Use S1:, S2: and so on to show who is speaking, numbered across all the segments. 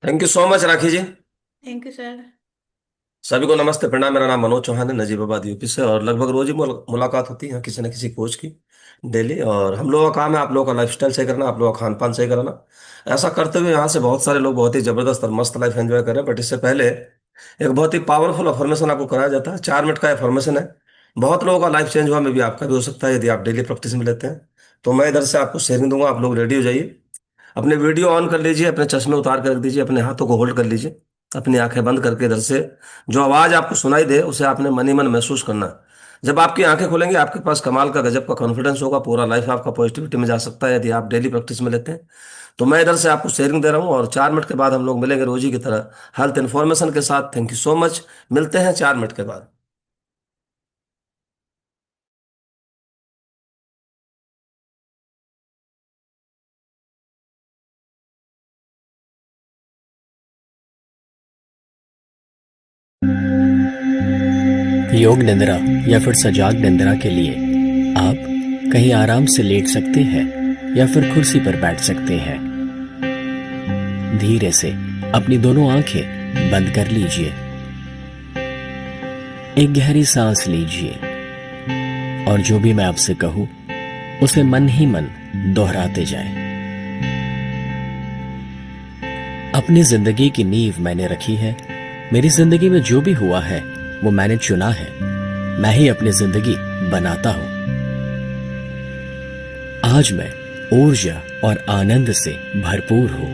S1: Thank you so much Rakhi ji.
S2: Thank you sir.
S1: सभी को नमस्ते प्रणाम। मेरा नाम मनोज चौहान है, नजीबाबाद यूपी से, और लगभग रोज ही मुलाकात होती है किसी न किसी कोच की, डेली। और हम लोगों का काम है आप लोगों का लाइफस्टाइल सही करना, आप लोगों का खान पान सही कराना। ऐसा करते हुए यहाँ से बहुत सारे लोग बहुत ही जबरदस्त और मस्त लाइफ एंजॉय कर रहे हैं। बट इससे पहले एक बहुत ही पावरफुल अफर्मेशन आपको कराया जाता है। 4 मिनट का अफर्मेशन है। बहुत लोगों का लाइफ चेंज हुआ, में भी आपका भी हो सकता है यदि आप डेली प्रैक्टिस में लेते हैं। तो मैं इधर से आपको शेयरिंग दूंगा, आप लोग रेडी हो जाइए। अपने वीडियो ऑन कर लीजिए, अपने चश्मे उतार कर रख दीजिए, अपने हाथों को होल्ड कर लीजिए, अपनी आंखें बंद करके इधर से जो आवाज आपको सुनाई दे उसे आपने मन ही मन महसूस करना। जब आपकी आंखें खुलेंगी आपके पास कमाल का गजब का कॉन्फिडेंस होगा, पूरा लाइफ आपका पॉजिटिविटी में जा सकता है यदि आप डेली प्रैक्टिस में लेते हैं। तो मैं इधर से आपको शेयरिंग दे रहा हूँ, और 4 मिनट के बाद हम लोग मिलेंगे रोजी की तरह हेल्थ इन्फॉर्मेशन के साथ। Thank you so much. मिलते हैं 4 मिनट के बाद।
S3: योग निद्रा या फिर सजाग निद्रा के लिए आप कहीं आराम से लेट सकते हैं या फिर कुर्सी पर बैठ सकते हैं। धीरे से अपनी दोनों आंखें बंद कर लीजिए। एक गहरी सांस लीजिए और जो भी मैं आपसे कहूं उसे मन ही मन दोहराते जाएं। अपनी जिंदगी की नींव मैंने रखी है। मेरी जिंदगी में जो भी हुआ है वो मैंने चुना है। मैं ही अपनी जिंदगी बनाता हूं। आज मैं ऊर्जा और आनंद से भरपूर हूं।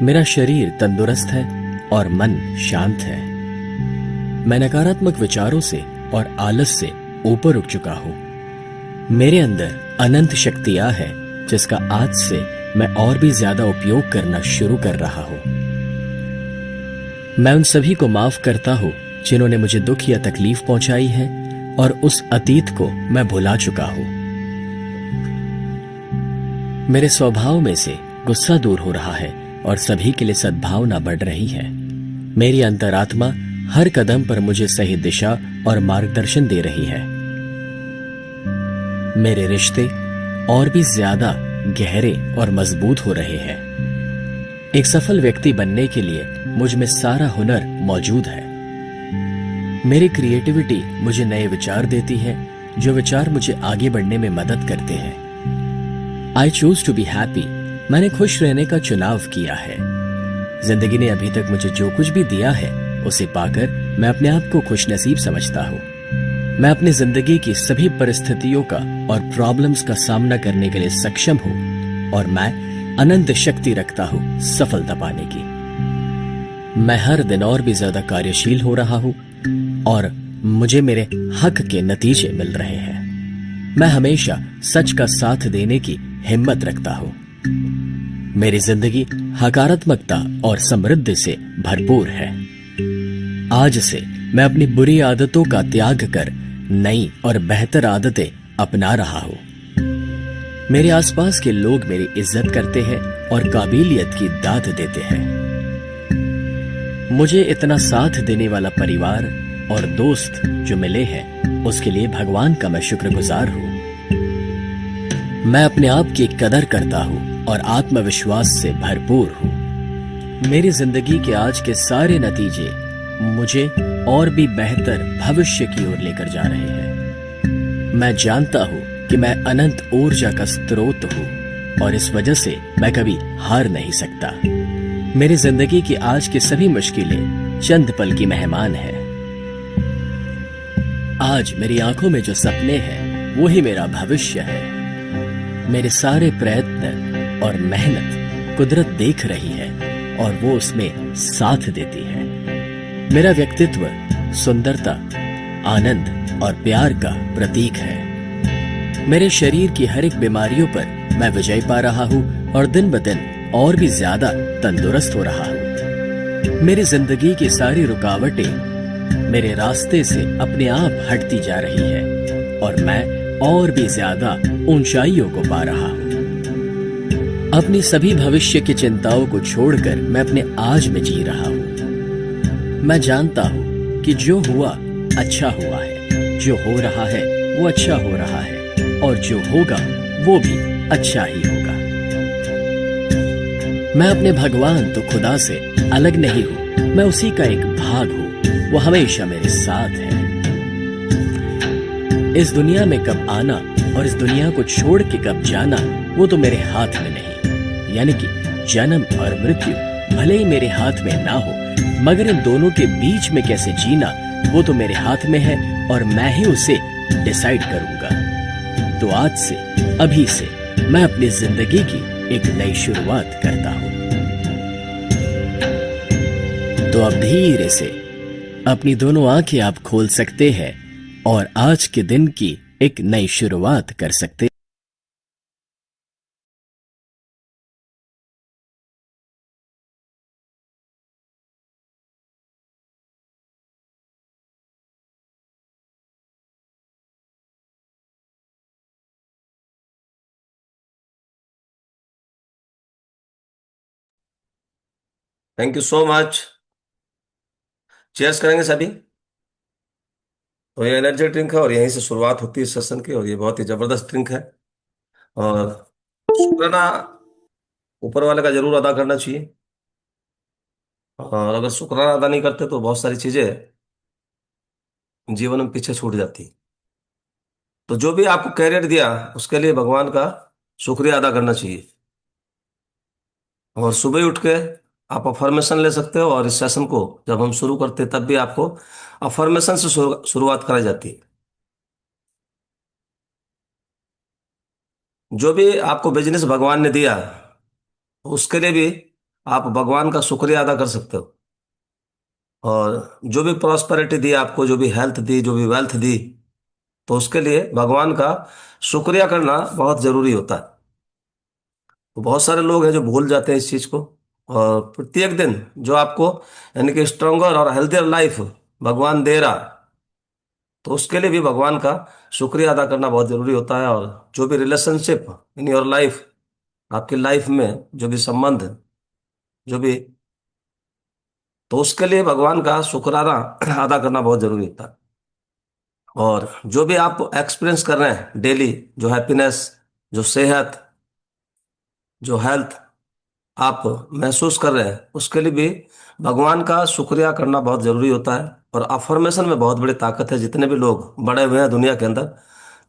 S3: मेरा शरीर तंदुरुस्त है और मन शांत है। मैं नकारात्मक विचारों से और आलस से ऊपर उठ चुका हूं। मेरे अंदर अनंत शक्तियां हैं जिसका आज से मैं और भी ज्यादा उपयोग करना शुरू कर रहा हूं। मैं उन सभी को माफ करता हूं जिन्होंने मुझे दुख या तकलीफ पहुंचाई है, और उस अतीत को मैं भुला चुका हूं। मेरे स्वभाव में से गुस्सा दूर हो रहा है और सभी के लिए सद्भावना बढ़ रही है। मेरी अंतरात्मा हर कदम पर मुझे सही दिशा और मार्गदर्शन दे रही है। मेरे रिश्ते और भी ज्यादा गहरे और मजबूत हो रहे हैं। एक सफल व्यक्ति बनने के लिए मुझ में सारा हुनर मौजूद है। मेरी क्रिएटिविटी मुझे नए विचार देती है, जो विचार मुझे आगे बढ़ने में मदद करते हैं। I choose to be happy. मैंने खुश रहने का चुनाव किया है। जिंदगी ने अभी तक मुझे जो कुछ भी दिया है उसे पाकर मैं अपने आप को खुशनसीब समझता हूँ। मैं अपनी जिंदगी की सभी परिस्थितियों का और प्रॉब्लम्स का सामना करने के लिए सक्षम हूँ, और मैं अनंत शक्ति रखता हूँ सफलता पाने की। मैं हर दिन और भी ज्यादा कार्यशील हो रहा हूँ और मुझे मेरे हक के नतीजे मिल रहे हैं। मैं हमेशा सच का साथ देने की हिम्मत रखता हूँ। मेरी जिंदगी सकारात्मकता और समृद्धि से भरपूर है। आज से मैं अपनी बुरी आदतों का त्याग कर नई और बेहतर आदतें अपना रहा हूँ। मेरे आसपास के लोग मेरी इज्जत करते हैं और काबिलियत की दाद देते हैं। मुझे इतना साथ देने वाला परिवार और दोस्त जो मिले हैं उसके लिए भगवान का मैं शुक्रगुजार हूँ। मैं अपने आप की कदर करता हूँ और आत्मविश्वास से भरपूर हूँ। मेरी जिंदगी के आज के सारे नतीजे मुझे और भी बेहतर भविष्य की ओर लेकर जा रहे हैं। मैं जानता हूँ कि मैं अनंत ऊर्जा का स्रोत हूँ और इस वजह से मैं कभी हार नहीं सकता। मेरी जिंदगी की आज की सभी मुश्किलें चंद पल की मेहमान है। आज मेरी आंखों में जो सपने हैं वो ही मेरा भविष्य है। मेरे सारे प्रयत्न और मेहनत कुदरत देख रही है और वो उसमें साथ देती है। मेरा व्यक्तित्व सुंदरता, आनंद और प्यार का प्रतीक है। मेरे शरीर की हर एक बीमारियों पर मैं विजय पा रहा हूँ और दिन ब दिन और भी ज्यादा तंदुरुस्त हो रहा हूँ। मेरी जिंदगी की सारी रुकावटें मेरे रास्ते से अपने आप हटती जा रही है और मैं और भी ज्यादा ऊंचाइयों को पा रहा हूँ। अपनी सभी भविष्य की चिंताओं को छोड़कर मैं अपने आज में जी रहा हूँ। मैं जानता हूँ कि जो हुआ अच्छा हुआ है, जो हो रहा है वो अच्छा हो रहा है, और जो होगा वो भी अच्छा ही होगा। मैं अपने भगवान तो खुदा से अलग नहीं हूँ, मैं उसी का एक भाग हूँ। वो हमेशा मेरे साथ है। इस दुनिया में कब आना और इस दुनिया को छोड़ के कब जाना, वो तो मेरे हाथ में नहीं। यानी कि जन्म और मृत्यु भले ही मेरे हाथ में ना हो, मगर इन दोनों के बीच में कैसे जीना, वो तो मेरे हाथ में है और मैं ही उसे डिसाइड करूंगा। तो आज से, अभी से, मैं अपनी जिंदगी की एक नई शुरुआत करता हूं। तो अब धीरे से अपनी दोनों आंखें आप खोल सकते हैं और आज के दिन की एक नई शुरुआत कर सकते हैं।
S1: Thank you so much. Chairs करेंगे सभी। तो ये एनर्जी ड्रिंक है और यहीं से शुरुआत होती है सेशन की, और ये बहुत ही जबरदस्त ड्रिंक है। और शुक्राना ऊपर वाले का जरूर अदा करना चाहिए। और अगर शुक्राना अदा नहीं करते तो बहुत सारी चीजें जीवन में पीछे छूट जाती। तो जो भी आपको कैरियर दिया उसके लिए भगवान का शुक्रिया अदा करना चाहिए। और सुबह ही उठ के आप अफर्मेशन ले सकते हो, और इस सेशन को जब हम शुरू करते हैं तब भी आपको अफर्मेशन से शुरुआत कराई जाती है। जो भी आपको बिजनेस भगवान ने दिया उसके लिए भी आप भगवान का शुक्रिया अदा कर सकते हो। और जो भी प्रॉस्पेरिटी दी आपको, जो भी हेल्थ दी, जो भी वेल्थ दी, तो उसके लिए भगवान का शुक्रिया करना बहुत जरूरी होता है। तो बहुत सारे लोग हैं जो भूल जाते हैं इस चीज को। और प्रत्येक दिन जो आपको यानी कि स्ट्रोंगर और हेल्थियर लाइफ भगवान दे रहा, तो उसके लिए भी भगवान का शुक्रिया अदा करना बहुत जरूरी होता है। और जो भी रिलेशनशिप इन योर लाइफ, आपकी लाइफ में जो भी संबंध, जो भी, तो उसके लिए भगवान का शुक्राना अदा करना बहुत जरूरी होता है। और जो भी आप एक्सपीरियंस कर रहे हैं डेली, जो हैप्पीनेस, जो सेहत, जो हेल्थ आप महसूस कर रहे हैं, उसके लिए भी भगवान का शुक्रिया करना बहुत जरूरी होता है। और अफर्मेशन में बहुत बड़ी ताकत है। जितने भी लोग बड़े हुए हैं दुनिया के अंदर,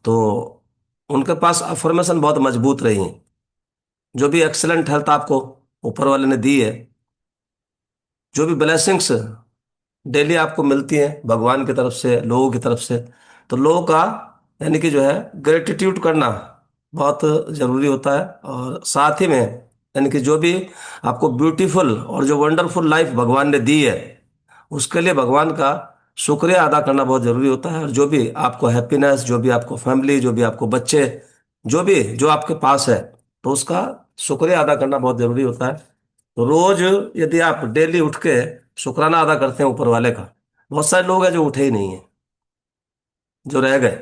S1: तो उनके पास अफर्मेशन बहुत मजबूत रही है। जो भी एक्सीलेंट हेल्थ आपको ऊपर वाले ने दी है, जो भी ब्लेसिंग्स डेली आपको मिलती हैं भगवान की तरफ से, लोगों की तरफ से, तो लोगों का यानी कि जो है ग्रेटिट्यूड करना बहुत जरूरी होता है। और साथ ही में यानी कि जो भी आपको ब्यूटीफुल और जो वंडरफुल लाइफ भगवान ने दी है, उसके लिए भगवान का शुक्रिया अदा करना बहुत जरूरी होता है। और जो भी आपको हैप्पीनेस, जो भी आपको फैमिली, जो भी आपको बच्चे, जो भी जो आपके पास है, तो उसका शुक्रिया अदा करना बहुत जरूरी होता है। तो रोज यदि आप डेली उठ के शुक्राना अदा करते हैं ऊपर वाले का, बहुत सारे लोग हैं जो उठे ही नहीं है, जो रह गए।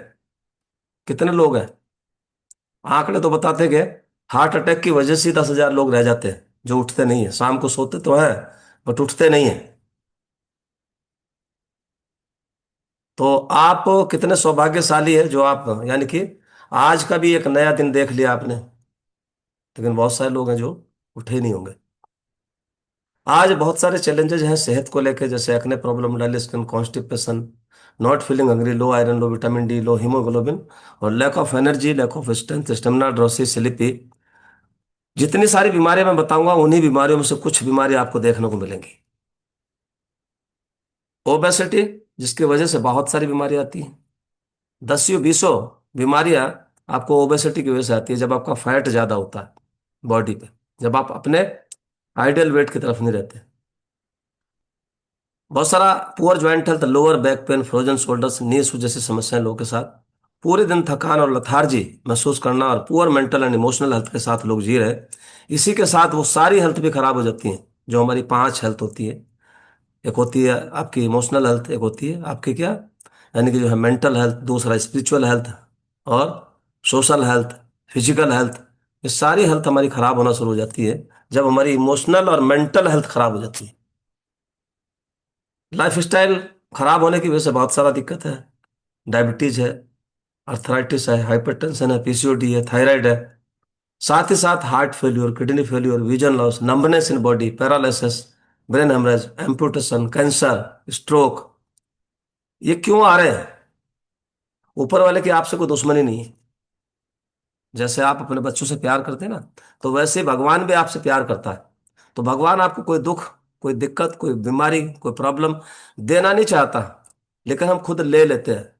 S1: कितने लोग हैं, आंकड़े तो बताते कि हार्ट अटैक की वजह से 10,000 लोग रह जाते हैं जो उठते नहीं है। शाम को सोते तो हैं बट उठते नहीं है। तो आप कितने सौभाग्यशाली है जो आप यानी कि आज का भी एक नया दिन देख लिया आपने। लेकिन बहुत सारे लोग हैं जो उठे ही नहीं होंगे। आज बहुत सारे चैलेंजेस हैं सेहत को लेकर, जैसे acne problem, dull skin, constipation, not feeling hungry, low iron, low vitamin D, low haemoglobin, और lack of energy, lack of strength, stamina, drowsy, sleepy. जितनी सारी बीमारियां मैं बताऊंगा, उन्हीं बीमारियों में से कुछ बीमारी आपको देखने को मिलेंगी। ओबेसिटी, जिसकी वजह से बहुत सारी बीमारियां आती हैं। 10 बीसों बीमारियां आपको ओबेसिटी की वजह से आती है, जब आपका फैट ज्यादा होता है बॉडी पे, जब आप अपने आइडियल वेट की तरफ नहीं रहते। बहुत सारा poor joint health, lower back pain, frozen shoulders, knees जैसी समस्याएं लोगों के साथ, पूरे दिन थकान और लथार्जी महसूस करना, और poor mental and emotional health के साथ लोग जी रहे। इसी के साथ वो सारी हेल्थ भी खराब हो जाती हैं जो हमारी 5 हेल्थ होती है। एक होती है आपकी इमोशनल हेल्थ, एक होती है आपकी क्या, यानी कि जो है मेंटल हेल्थ, दूसरा स्पिरिचुअल हेल्थ, और सोशल हेल्थ, फिजिकल हेल्थ। ये सारी हेल्थ हमारी खराब होना शुरू हो जाती है जब हमारी इमोशनल और मेंटल हेल्थ खराब हो जाती है। लाइफ स्टाइल खराब होने की वजह से बहुत सारा दिक्कत है। डायबिटीज है, अर्थराइटिस है, हाइपरटेंशन है, पीसीओडी है, थायराइड है, साथ ही साथ heart failure, kidney failure, vision loss, numbness in body, paralysis, brain haemorrhage, amputation, cancer, stroke, ये क्यों आ रहे हैं? ऊपर वाले की आपसे कोई दुश्मनी नहीं है। जैसे आप अपने बच्चों से प्यार करते हैं ना, तो वैसे ही भगवान भी आपसे प्यार करता है। तो भगवान आपको कोई दुख, कोई दिक्कत, कोई बीमारी, कोई प्रॉब्लम देना नहीं चाहता, लेकिन हम खुद ले लेते हैं।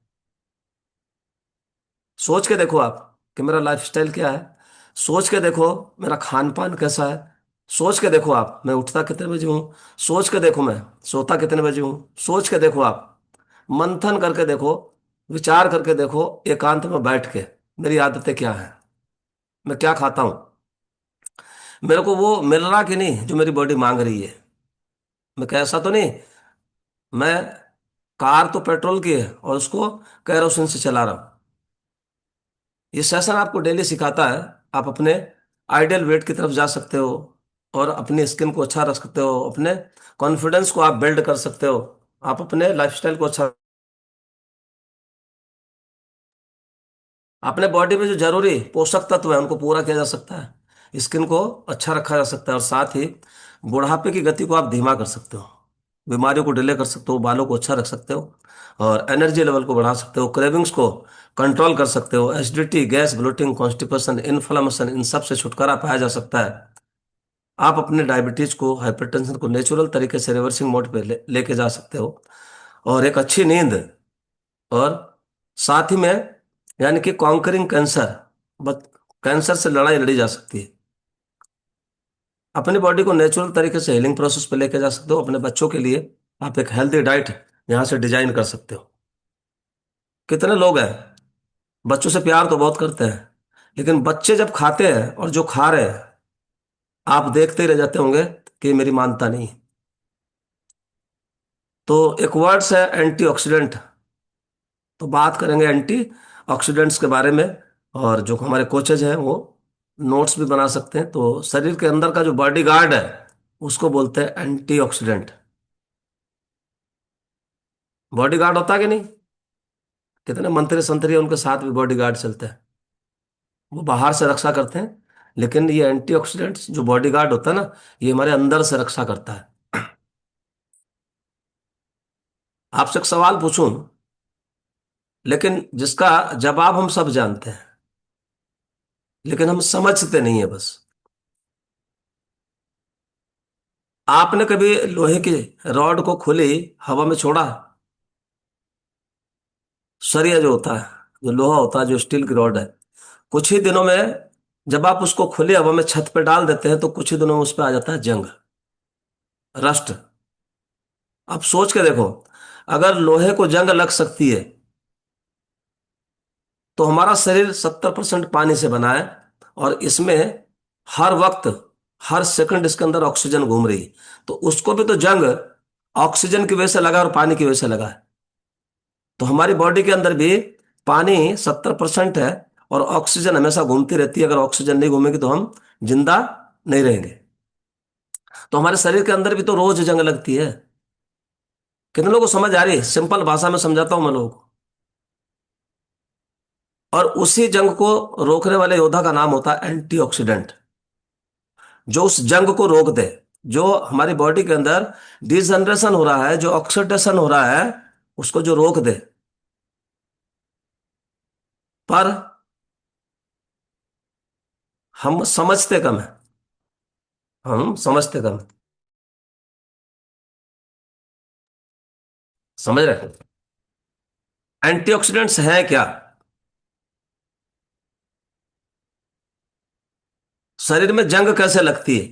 S1: सोच के देखो आप कि मेरा लाइफस्टाइल क्या है। सोच के देखो मेरा खान पान कैसा है। सोच के देखो आप मैं उठता कितने बजे हूँ। सोच के देखो मैं सोता कितने बजे हूँ। सोच के देखो आप, मंथन करके देखो, विचार करके देखो, एकांत में बैठ के मेरी आदतें क्या हैं, मैं क्या खाता हूँ, मेरे को वो मिल रहा कि नहीं जो मेरी बॉडी मांग रही है। मैं कैसा तो नहीं, मैं कार तो पेट्रोल की है और उसको कैरोसिन से चला रहा हूँ। ये सेशन आपको डेली सिखाता है। आप अपने आइडियल वेट की तरफ जा सकते हो, और अपनी स्किन को अच्छा रख सकते हो, अपने कॉन्फिडेंस को आप बिल्ड कर सकते हो, आप अपने लाइफस्टाइल को अच्छा, अपने बॉडी में जो जरूरी पोषक तत्व है उनको पूरा किया जा सकता है, स्किन को अच्छा रखा जा सकता है, और साथ ही बुढ़ापे की गति को आप धीमा कर सकते हो, बीमारियों को डिले कर सकते हो, बालों को अच्छा रख सकते हो, और एनर्जी लेवल को बढ़ा सकते हो, क्रेविंग्स को कंट्रोल कर सकते हो, acidity, gas, bloating, constipation, inflammation, इन सब से छुटकारा पाया जा सकता है। आप अपने डायबिटीज को, हाइपरटेंशन को नेचुरल तरीके से रिवर्सिंग मोड पे लेके जा सकते हो, और एक अच्छी नींद, और साथ ही में यानी कि कॉन्करिंग कैंसर, कैंसर से लड़ाई लड़ी जा सकती है। अपनी बॉडी को नेचुरल तरीके से हीलिंग प्रोसेस पे लेके जा सकते हो। अपने बच्चों के लिए आप एक हेल्दी डाइट यहाँ से डिजाइन कर सकते हो। कितने लोग हैं बच्चों से प्यार तो बहुत करते हैं, लेकिन बच्चे जब खाते हैं और जो खा रहे हैं, आप देखते ही रह जाते होंगे कि ये मेरी मानता नहीं है। तो एक वर्ड्स है एंटीऑक्सीडेंट, तो बात करेंगे एंटी ऑक्सीडेंट्स के बारे में। और जो हमारे कोचेज हैं वो नोट्स भी बना सकते हैं। तो शरीर के अंदर का जो बॉडी गार्ड है उसको बोलते हैं एंटीऑक्सीडेंट। बॉडी गार्ड होता है कि नहीं? कितने मंत्री संतरी हैं, उनके साथ भी बॉडी गार्ड चलते हैं, वो बाहर से रक्षा करते हैं, लेकिन ये एंटीऑक्सीडेंट्स जो बॉडी गार्ड होता है ना, ये हमारे अंदर से रक्षा करता है। आपसे एक सवाल पूछूं, लेकिन जिसका जवाब हम सब जानते हैं, लेकिन हम समझते नहीं है बस। आपने कभी लोहे की रॉड को खुली हवा में छोड़ा? सरिया जो होता है, जो लोहा होता है, जो स्टील की रॉड है, कुछ ही दिनों में जब आप उसको खुली हवा में छत पे डाल देते हैं तो कुछ ही दिनों में उस पर आ जाता है जंग, रस्ट। आप सोच के देखो, अगर लोहे को जंग लग सकती है, तो हमारा शरीर 70% पानी से बना है, और इसमें हर वक्त, हर सेकंड इसके अंदर ऑक्सीजन घूम रही है। तो उसको भी तो जंग ऑक्सीजन की वजह से लगा और पानी की वजह से लगा है। तो हमारी बॉडी के अंदर भी पानी 70% है, और ऑक्सीजन हमेशा घूमती रहती है। अगर ऑक्सीजन नहीं घूमेगी तो हम जिंदा नहीं रहेंगे। तो हमारे शरीर के अंदर भी तो रोज जंग लगती है। कितने लोगों को समझ आ रही है? सिंपल भाषा में समझाता हूं मैं लोगों को। और उसी जंग को रोकने वाले योद्धा का नाम होता है एंटीऑक्सीडेंट, जो उस जंग को रोक दे। जो हमारी बॉडी के अंदर डिजनरेशन हो रहा है, जो ऑक्सीडेशन हो रहा है, उसको जो रोक दे। पर हम समझते कम है, हम समझते कम है। समझ रहे हैं? एंटीऑक्सीडेंट्स हैं क्या? शरीर में जंग कैसे लगती है?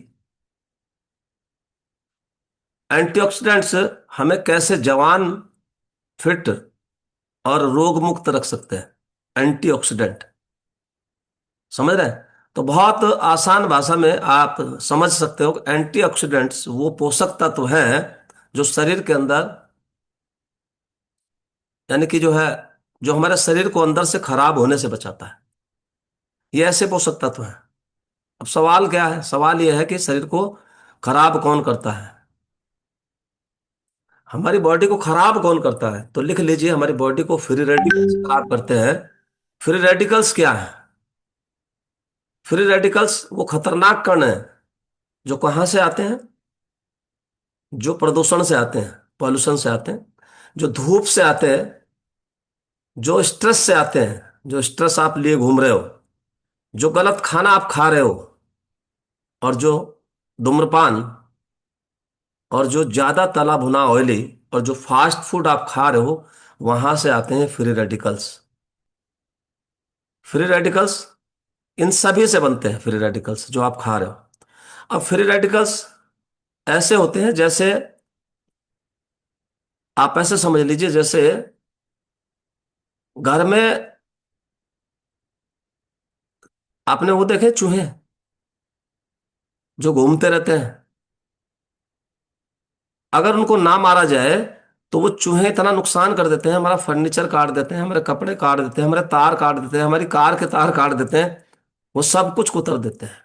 S1: एंटीऑक्सीडेंट्स हमें कैसे जवान, फिट और रोग मुक्त रख सकते हैं? एंटीऑक्सीडेंट, समझ रहे हैं? तो बहुत आसान भाषा में आप समझ सकते हो कि एंटीऑक्सीडेंट्स वो पोषक तत्व हैं जो शरीर के अंदर, यानी कि जो है, जो हमारे शरीर को अंदर से खराब होने से बचाता है। ये ऐसे पोषक तत्व हैं। अब सवाल क्या है? सवाल यह है कि शरीर को खराब कौन करता है? हमारी बॉडी को खराब कौन करता है? तो लिख लीजिए, हमारी बॉडी को फ्री रेडिकल्स खराब करते हैं। फ्री रेडिकल्स क्या है? फ्री रेडिकल्स वो खतरनाक कण है जो कहाँ से आते हैं, जो प्रदूषण से आते हैं, पॉल्यूशन से आते हैं, जो धूप से आते हैं, जो स्ट्रेस से आते हैं, जो स्ट्रेस आप लिए घूम रहे हो, जो गलत खाना आप खा रहे हो, और जो धूम्रपान, और जो ज्यादा तला भुना ऑयली, और जो फास्ट फूड आप खा रहे हो, वहां से आते हैं फ्री रेडिकल्स। फ्री रेडिकल्स इन सभी से बनते हैं, फ्री रेडिकल्स जो आप खा रहे हो। अब फ्री रेडिकल्स ऐसे होते हैं जैसे, आप ऐसे समझ लीजिए जैसे घर में आपने वो देखे चूहे जो घूमते रहते हैं, अगर उनको ना मारा जाए तो वो चूहे इतना नुकसान कर देते हैं, हमारा फर्नीचर काट देते हैं, हमारे कपड़े काट देते हैं, हमारे तार काट देते हैं, हमारी कार के तार काट देते हैं, वो सब कुछ कुतर देते हैं।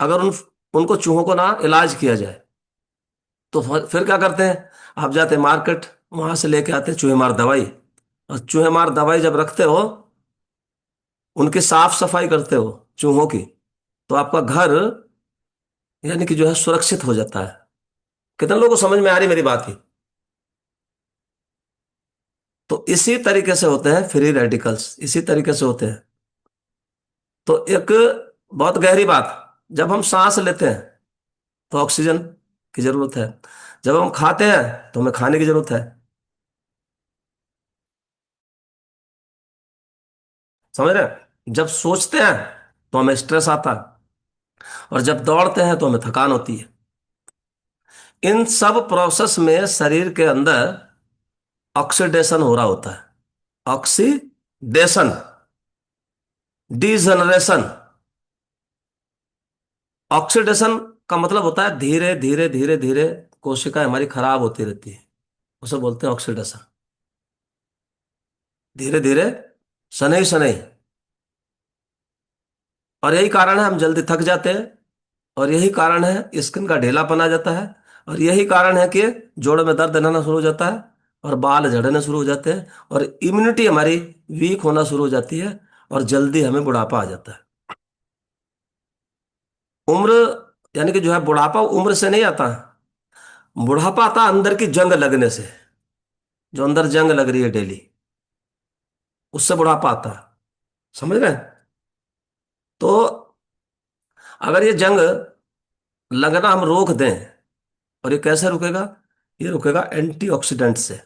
S1: अगर उनको चूहों को ना इलाज किया जाए तो फिर क्या करते हैं, आप जाते हैं मार्केट, वहां से लेके आते हैं चूहे मार दवाई, और चूहे मार दवाई जब रखते हो, उनकी साफ सफाई करते हो चूहों की, तो आपका घर यानी कि जो है सुरक्षित हो जाता है। कितने लोगों को समझ में आ रही मेरी बात की? तो इसी तरीके से होते हैं फ्री रेडिकल्स, इसी तरीके से होते हैं। तो एक बहुत गहरी बात, जब हम सांस लेते हैं तो ऑक्सीजन की जरूरत है, जब हम खाते हैं तो हमें खाने की जरूरत है। समझ रहे हैं? जब सोचते हैं तो हमें स्ट्रेस आता है, और जब दौड़ते हैं तो हमें थकान होती है। इन सब प्रोसेस में शरीर के अंदर ऑक्सीडेशन हो रहा होता है। Oxidation, degeneration. ऑक्सीडेशन का मतलब होता है धीरे धीरे धीरे धीरे कोशिकाएं हमारी खराब होती रहती है, उसे बोलते हैं ऑक्सीडेशन। धीरे धीरे, शनैः शनैः। और यही कारण है हम जल्दी थक जाते हैं, और यही कारण है स्किन का ढीलापन आ जाता है, और यही कारण है कि जोड़ों में दर्द रहना शुरू हो जाता है, और बाल झड़ने शुरू हो जाते हैं, और इम्यूनिटी हमारी वीक होना शुरू हो जाती है, और जल्दी हमें बुढ़ापा आ जाता है। उम्र यानी कि जो है बुढ़ापा उम्र से नहीं आता, बुढ़ापा आता अंदर की जंग लगने से। जो अंदर जंग लग रही है डेली, उससे बुढ़ापा आता है। समझ रहे हैं? तो अगर ये जंग लगना हम रोक दें, और ये कैसे रुकेगा? ये रुकेगा एंटीऑक्सीडेंट से।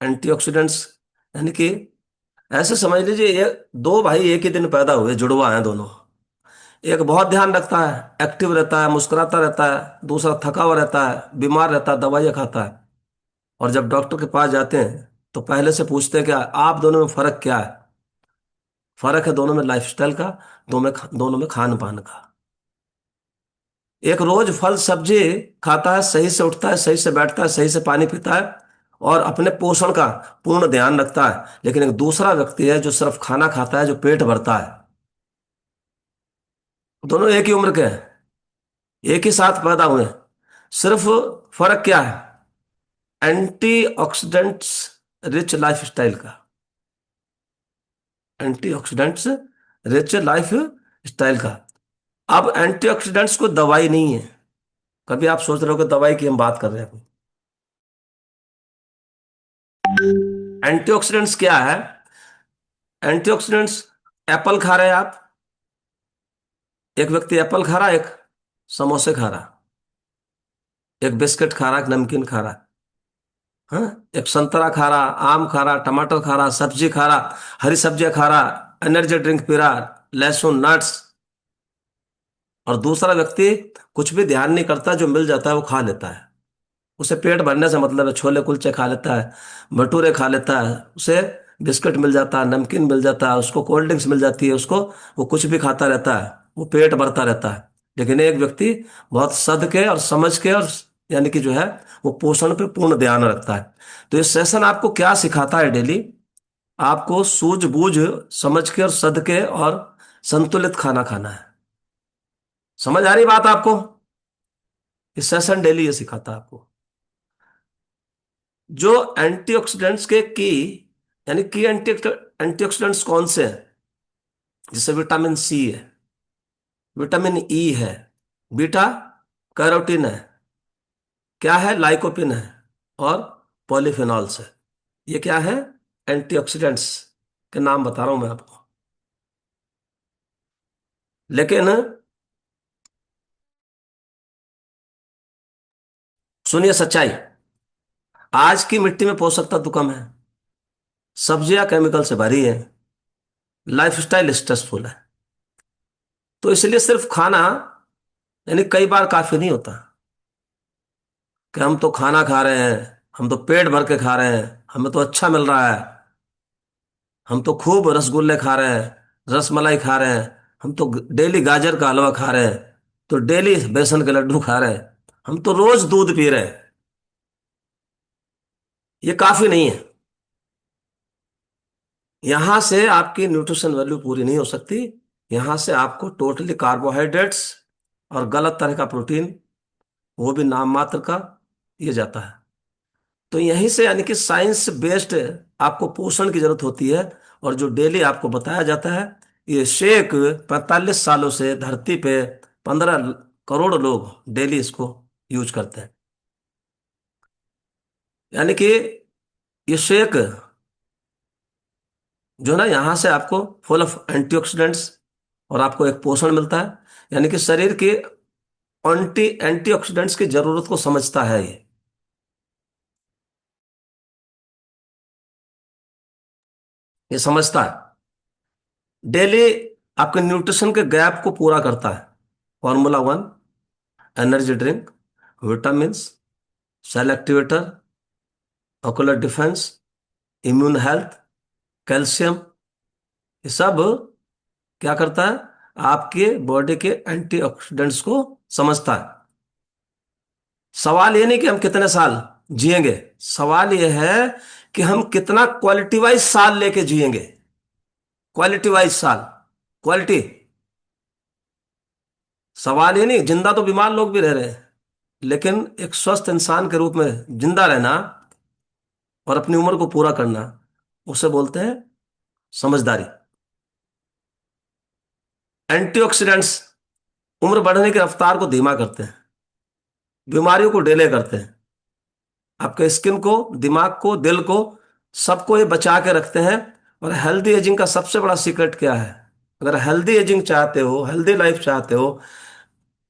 S1: एंटीऑक्सीडेंट्स यानी कि ऐसे समझ लीजिए, ये दो भाई एक ही दिन पैदा हुए, जुड़वा हैं दोनों। एक बहुत ध्यान रखता है, एक्टिव रहता है, मुस्कुराता रहता है, दूसरा थका हुआ रहता है, बीमार रहता है, दवाइयाँ खाता है। और जब डॉक्टर के पास जाते हैं तो पहले से पूछते हैं क्या आप दोनों में फर्क क्या है? फर्क है दोनों में लाइफस्टाइल का, दोनों में खान पान का। एक रोज फल सब्जी खाता है, सही से उठता है, सही से बैठता है, सही से पानी पीता है, और अपने पोषण का पूर्ण ध्यान रखता है। लेकिन एक दूसरा व्यक्ति है जो सिर्फ खाना खाता है, जो पेट भरता है। दोनों एक ही उम्र के हैं, एक ही साथ पैदा हुए हैं, सिर्फ फर्क क्या है? एंटीऑक्सीडेंट्स रिच लाइफस्टाइल का। एंटीऑक्सीडेंट्स रिच लाइफ स्टाइल का। अब एंटीऑक्सीडेंट्स को दवाई नहीं है। कभी आप सोच रहे हो कि दवाई की हम बात कर रहे हैं? एंटीऑक्सीडेंट्स क्या है? एंटीऑक्सीडेंट्स, एप्पल खा रहे हैं आप, एक व्यक्ति एप्पल खा रहा है, एक समोसे खा रहा है, एक बिस्किट खा रहा है, एक नमकीन खा रहा है, हाँ, एक संतरा खा रहा, आम खा रहा, टमाटर खा रहा, सब्जी खा रहा, हरी सब्जियां खा रहा, एनर्जी ड्रिंक पी रहा, लहसुन, नट्स। और दूसरा व्यक्ति कुछ भी ध्यान नहीं करता, जो मिल जाता है वो खा लेता है। उसे पेट भरने से मतलब है, छोले कुलचे खा लेता है, भटूरे खा लेता है, उसे बिस्किट मिल जाता है, नमकीन मिल जाता है, उसको कोल्ड ड्रिंक्स मिल जाती है, उसको वो कुछ भी खाता रहता है, वो पेट भरता रहता है। लेकिन एक व्यक्ति बहुत सद के और समझ के, और यानी कि जो है वो पोषण पे पूर्ण ध्यान रखता है। तो ये सेशन आपको क्या सिखाता है डेली? आपको सूझबूझ, समझ के और सद के और संतुलित खाना खाना है। समझ आ रही बात आपको? ये सेशन डेली ये सिखाता है आपको। जो एंटीऑक्सीडेंट्स के की यानी की एंटीऑक्सीडेंट्स कौन से हैं? जैसे विटामिन सी है, विटामिन ई है, बीटा कैरोटीन है, क्या है, लाइकोपिन है, और पॉलीफेनॉल्स है। ये क्या है, एंटीऑक्सीडेंट्स के नाम बता रहा हूं मैं आपको। लेकिन सुनिए सच्चाई, आज की मिट्टी में पोषक तत्व कम है, सब्जियां केमिकल से भरी है, लाइफस्टाइल स्ट्रेसफुल है। तो इसलिए सिर्फ खाना यानी कई बार काफी नहीं होता कि हम तो खाना खा रहे हैं, हम तो पेट भर के खा रहे हैं, हमें तो अच्छा मिल रहा है, हम तो खूब रसगुल्ले खा रहे हैं, रसमलाई खा रहे हैं, हम तो डेली गाजर का हलवा खा रहे हैं, तो डेली बेसन के लड्डू खा रहे हैं, हम तो रोज दूध पी रहे हैं। ये काफी नहीं है। यहां से आपकी न्यूट्रिशन वैल्यू पूरी नहीं हो सकती। यहां से आपको टोटली कार्बोहाइड्रेट्स और गलत तरह का प्रोटीन, वो भी नाम मात्र का, ये जाता है। तो यहीं से यानी कि साइंस बेस्ड आपको पोषण की जरूरत होती है। और जो डेली आपको बताया जाता है, ये शेक 45 सालों से धरती पे 15 करोड़ लोग डेली इसको यूज करते हैं। यानी कि ये शेक जो ना, यहाँ से आपको फुल ऑफ एंटीऑक्सीडेंट्स, और आपको एक पोषण मिलता है। यानी कि शरीर की एंटीऑक्सीडेंट्स की जरूरत को समझता है ये समझता है। डेली आपके न्यूट्रिशन के गैप को पूरा करता है। Formula 1, energy drink, vitamins, cell activator, ocular defence, immune health, calcium, ये सब क्या करता है, आपके बॉडी के एंटीऑक्सीडेंट्स को समझता है। सवाल ये नहीं कि हम कितने साल जिएंगे, सवाल ये है कि हम कितना क्वालिटी वाइज साल लेके जिएंगे। क्वालिटी वाइज साल, क्वालिटी। सवाल ये नहीं, जिंदा तो बीमार लोग भी रह रहे हैं, लेकिन एक स्वस्थ इंसान के रूप में जिंदा रहना और अपनी उम्र को पूरा करना, उसे बोलते हैं समझदारी। एंटीऑक्सीडेंट्स उम्र बढ़ने की रफ्तार को धीमा करते हैं, बीमारियों को डिले करते हैं, आपके स्किन को, दिमाग को, दिल को, सबको ये बचा के रखते हैं। और हेल्दी एजिंग का सबसे बड़ा सीक्रेट क्या है, अगर हेल्दी एजिंग चाहते हो, हेल्दी लाइफ चाहते हो,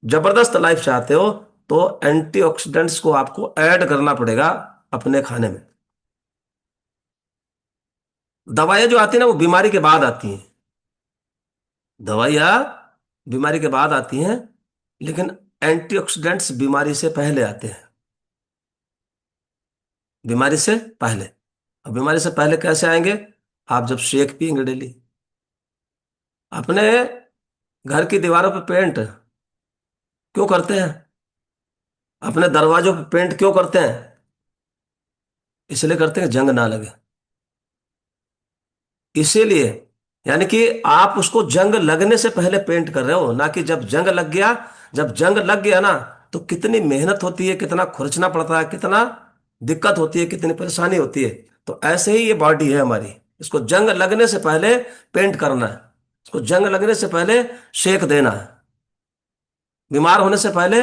S1: जबरदस्त लाइफ चाहते हो, तो एंटीऑक्सीडेंट्स को आपको ऐड करना पड़ेगा अपने खाने में। दवाइयां जो आती है ना, वो बीमारी के बाद आती हैं। दवाइयां बीमारी के बाद आती हैं, लेकिन एंटीऑक्सीडेंट्स बीमारी से पहले आते हैं। बीमारी से पहले। अब बीमारी से पहले कैसे आएंगे, आप जब शेक पिएंगे डेली, अपने घर की दीवारों पे पेंट क्यों करते हैं, अपने दरवाजों पे पेंट क्यों करते हैं, इसलिए करते हैं कि जंग ना लगे। इसीलिए यानी कि आप उसको जंग लगने से पहले पेंट कर रहे हो, ना कि जब जंग लग गया। जब जंग लग गया ना, तो कितनी मेहनत होती है, कितना खुरचना पड़ता है, कितना दिक्कत होती है, कितनी परेशानी होती है। तो ऐसे ही ये बॉडी है हमारी, इसको जंग लगने से पहले पेंट करना है, इसको जंग लगने से पहले शेक देना है, बीमार होने से पहले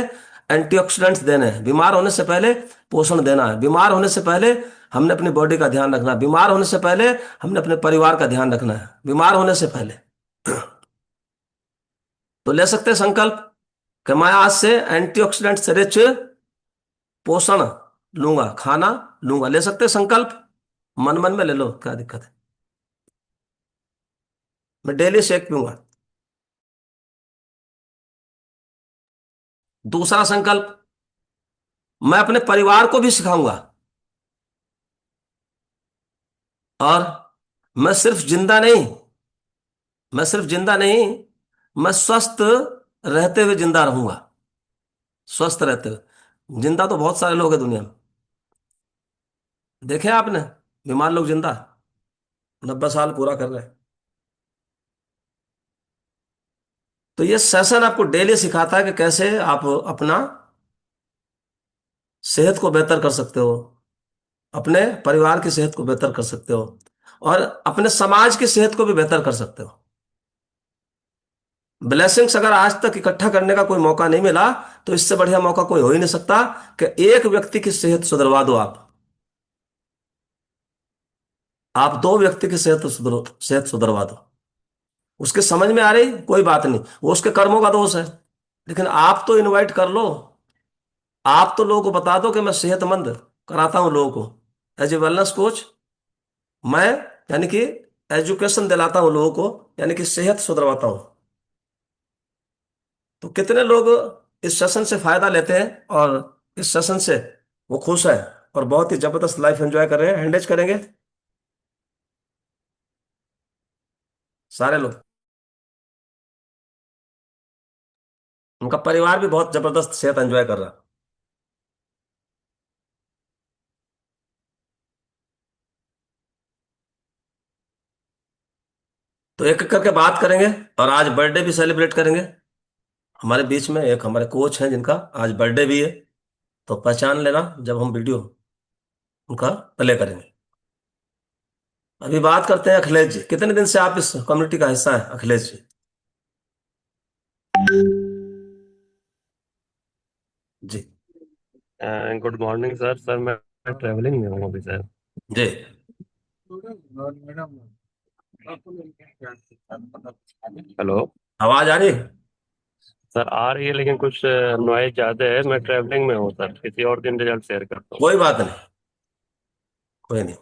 S1: एंटीऑक्सीडेंट्स देने हैं, बीमार होने से पहले पोषण देना है, बीमार होने से पहले हमने अपनी बॉडी का ध्यान रखना है, बीमार होने से पहले हमने अपने परिवार का ध्यान रखना है, बीमार होने से पहले। तो ले सकते हैं संकल्प कि मैं आज से एंटीऑक्सीडेंट से रिच पोषण लूंगा, खाना लूंगा। ले सकते हैं संकल्प, मन मन में ले लो, क्या दिक्कत है। मैं डेली शेक पीऊंगा। दूसरा संकल्प, मैं अपने परिवार को भी सिखाऊंगा, और मैं सिर्फ जिंदा नहीं, मैं सिर्फ जिंदा नहीं, मैं स्वस्थ रहते हुए जिंदा रहूंगा। स्वस्थ रहते हुए जिंदा तो बहुत सारे लोग हैं दुनिया में, देखे आपने, बीमार लोग जिंदा 90 साल पूरा कर रहे हैं। तो ये सेशन आपको डेली सिखाता है कि कैसे आप अपना सेहत को बेहतर कर सकते हो, अपने परिवार की सेहत को बेहतर कर सकते हो, और अपने समाज की सेहत को भी बेहतर कर सकते हो। ब्लेसिंग्स अगर आज तक इकट्ठा करने का कोई मौका नहीं मिला, तो इससे बढ़िया मौका कोई हो ही नहीं सकता कि एक व्यक्ति की सेहत सुधरवा दो आप दो व्यक्ति की सेहत सुधरवा दो। उसके समझ में आ रही कोई बात नहीं, वो उसके कर्मों का दोष है। लेकिन आप तो इनवाइट कर लो, आप तो लोगों को बता दो कि मैं सेहतमंद कराता हूं लोगों को एज ए वेलनेस कोच। मैं यानी कि एजुकेशन दिलाता हूं लोगों को, यानी कि सेहत सुधरवाता हूं। तो कितने लोग इस सेशन से फायदा लेते हैं और इस सेशन से वो खुश है और बहुत ही जबरदस्त लाइफ एंजॉय कर रहे हैं, हैंडेज करेंगे सारे लोग। उनका परिवार भी बहुत जबरदस्त सेहत एंजॉय कर रहा है। तो एक एक करके बात करेंगे, और आज बर्थडे भी सेलिब्रेट करेंगे। हमारे बीच में एक हमारे कोच हैं जिनका आज बर्थडे भी है, तो पहचान लेना जब हम वीडियो उनका प्ले करेंगे। अभी बात करते हैं अखिलेश जी, कितने दिन से आप इस कम्युनिटी का हिस्सा है अखिलेश जी? जी।
S2: Good morning sir. सर मैं ट्रैवलिंग में हूँ अभी सर।
S1: जी।
S2: हेलो।
S1: आवाज आ रही है?
S2: सर आ रही है लेकिन कुछ नॉइज ज़्यादा है। मैं ट्रैवलिंग में हूँ सर, किसी और दिन रिजल्ट शेयर करता हूँ।
S1: कोई बात नहीं, कोई नहीं।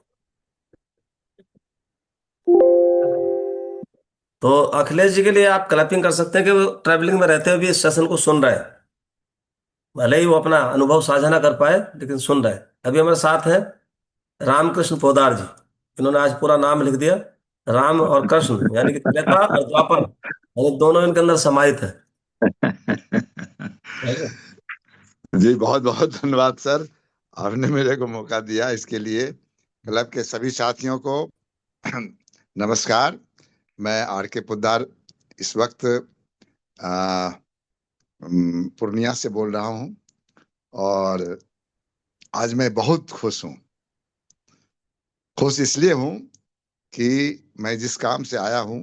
S1: तो अखिलेश जी के लिए आप क्लैपिंग कर सकते हैं कि वो ट्रैवलिंग में रहते हुए भी इस सेशन को सुन रहे हैं। भले ही वो अपना अनुभव साझा ना कर पाए, लेकिन सुन रहे हैं। अभी हमारे साथ हैं रामकृष्ण पोदार जी। इन्होंने आज पूरा नाम लिख दिया, राम और कृष्ण यानी कि त्रेता और द्वापर, यानी दोनों इनके अंदर समाहित है।
S4: जी बहुत बहुत धन्यवाद सर, आपने मेरे को मौका दिया इसके लिए। क्लब के सभी साथियों को नमस्कार। मैं आर के पोद्दार इस वक्त पूर्णिया से बोल रहा हूँ, और आज मैं बहुत खुश हूँ। खुश इसलिए हूँ कि मैं जिस काम से आया हूँ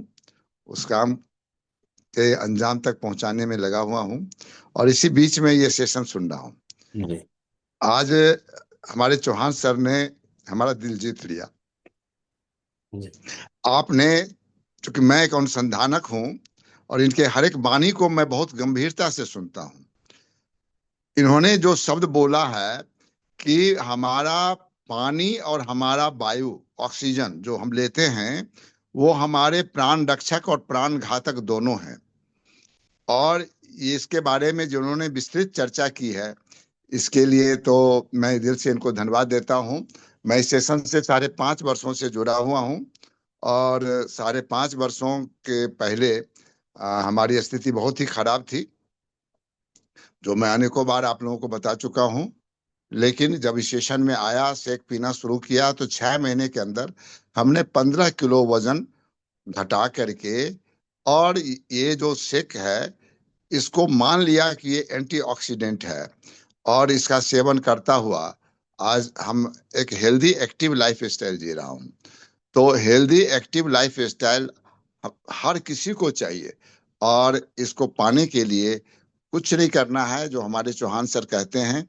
S4: उस काम के अंजाम तक पहुंचाने में लगा हुआ हूँ, और इसी बीच में ये सेशन सुन रहा हूँ।
S1: जी।
S4: आज हमारे चौहान सर ने हमारा दिल जीत लिया।
S1: जी।
S4: आपने, चूंकि मैं एक अनुसंधानक हूं और इनके हर एक वाणी को मैं बहुत गंभीरता से सुनता हूं, इन्होंने जो शब्द बोला है कि हमारा पानी और हमारा वायु, ऑक्सीजन जो हम लेते हैं, वो हमारे प्राण रक्षक और प्राण घातक दोनों हैं। और इसके बारे में जिन्होंने विस्तृत चर्चा की है, इसके लिए तो मैं दिल से इनको धन्यवाद देता हूं। मैं इस सेशन से 5.5 वर्षों से जुड़ा हुआ हूं, और 5.5 वर्षों के पहले हमारी स्थिति बहुत ही खराब थी, जो मैं अनेकों बार आप लोगों को बता चुका हूं। लेकिन जब इस सेशन में आया, शेक पीना शुरू किया, तो 6 महीने के अंदर हमने 15 किलो वजन घटा करके, और ये जो शेक है इसको मान लिया कि ये एंटीऑक्सीडेंट है, और इसका सेवन करता हुआ आज हम एक हेल्दी एक्टिव लाइफ स्टाइल जी रहा हूँ। तो हेल्दी एक्टिव लाइफ स्टाइल हर किसी को चाहिए, और इसको पाने के लिए कुछ नहीं करना है, जो हमारे चौहान सर कहते हैं,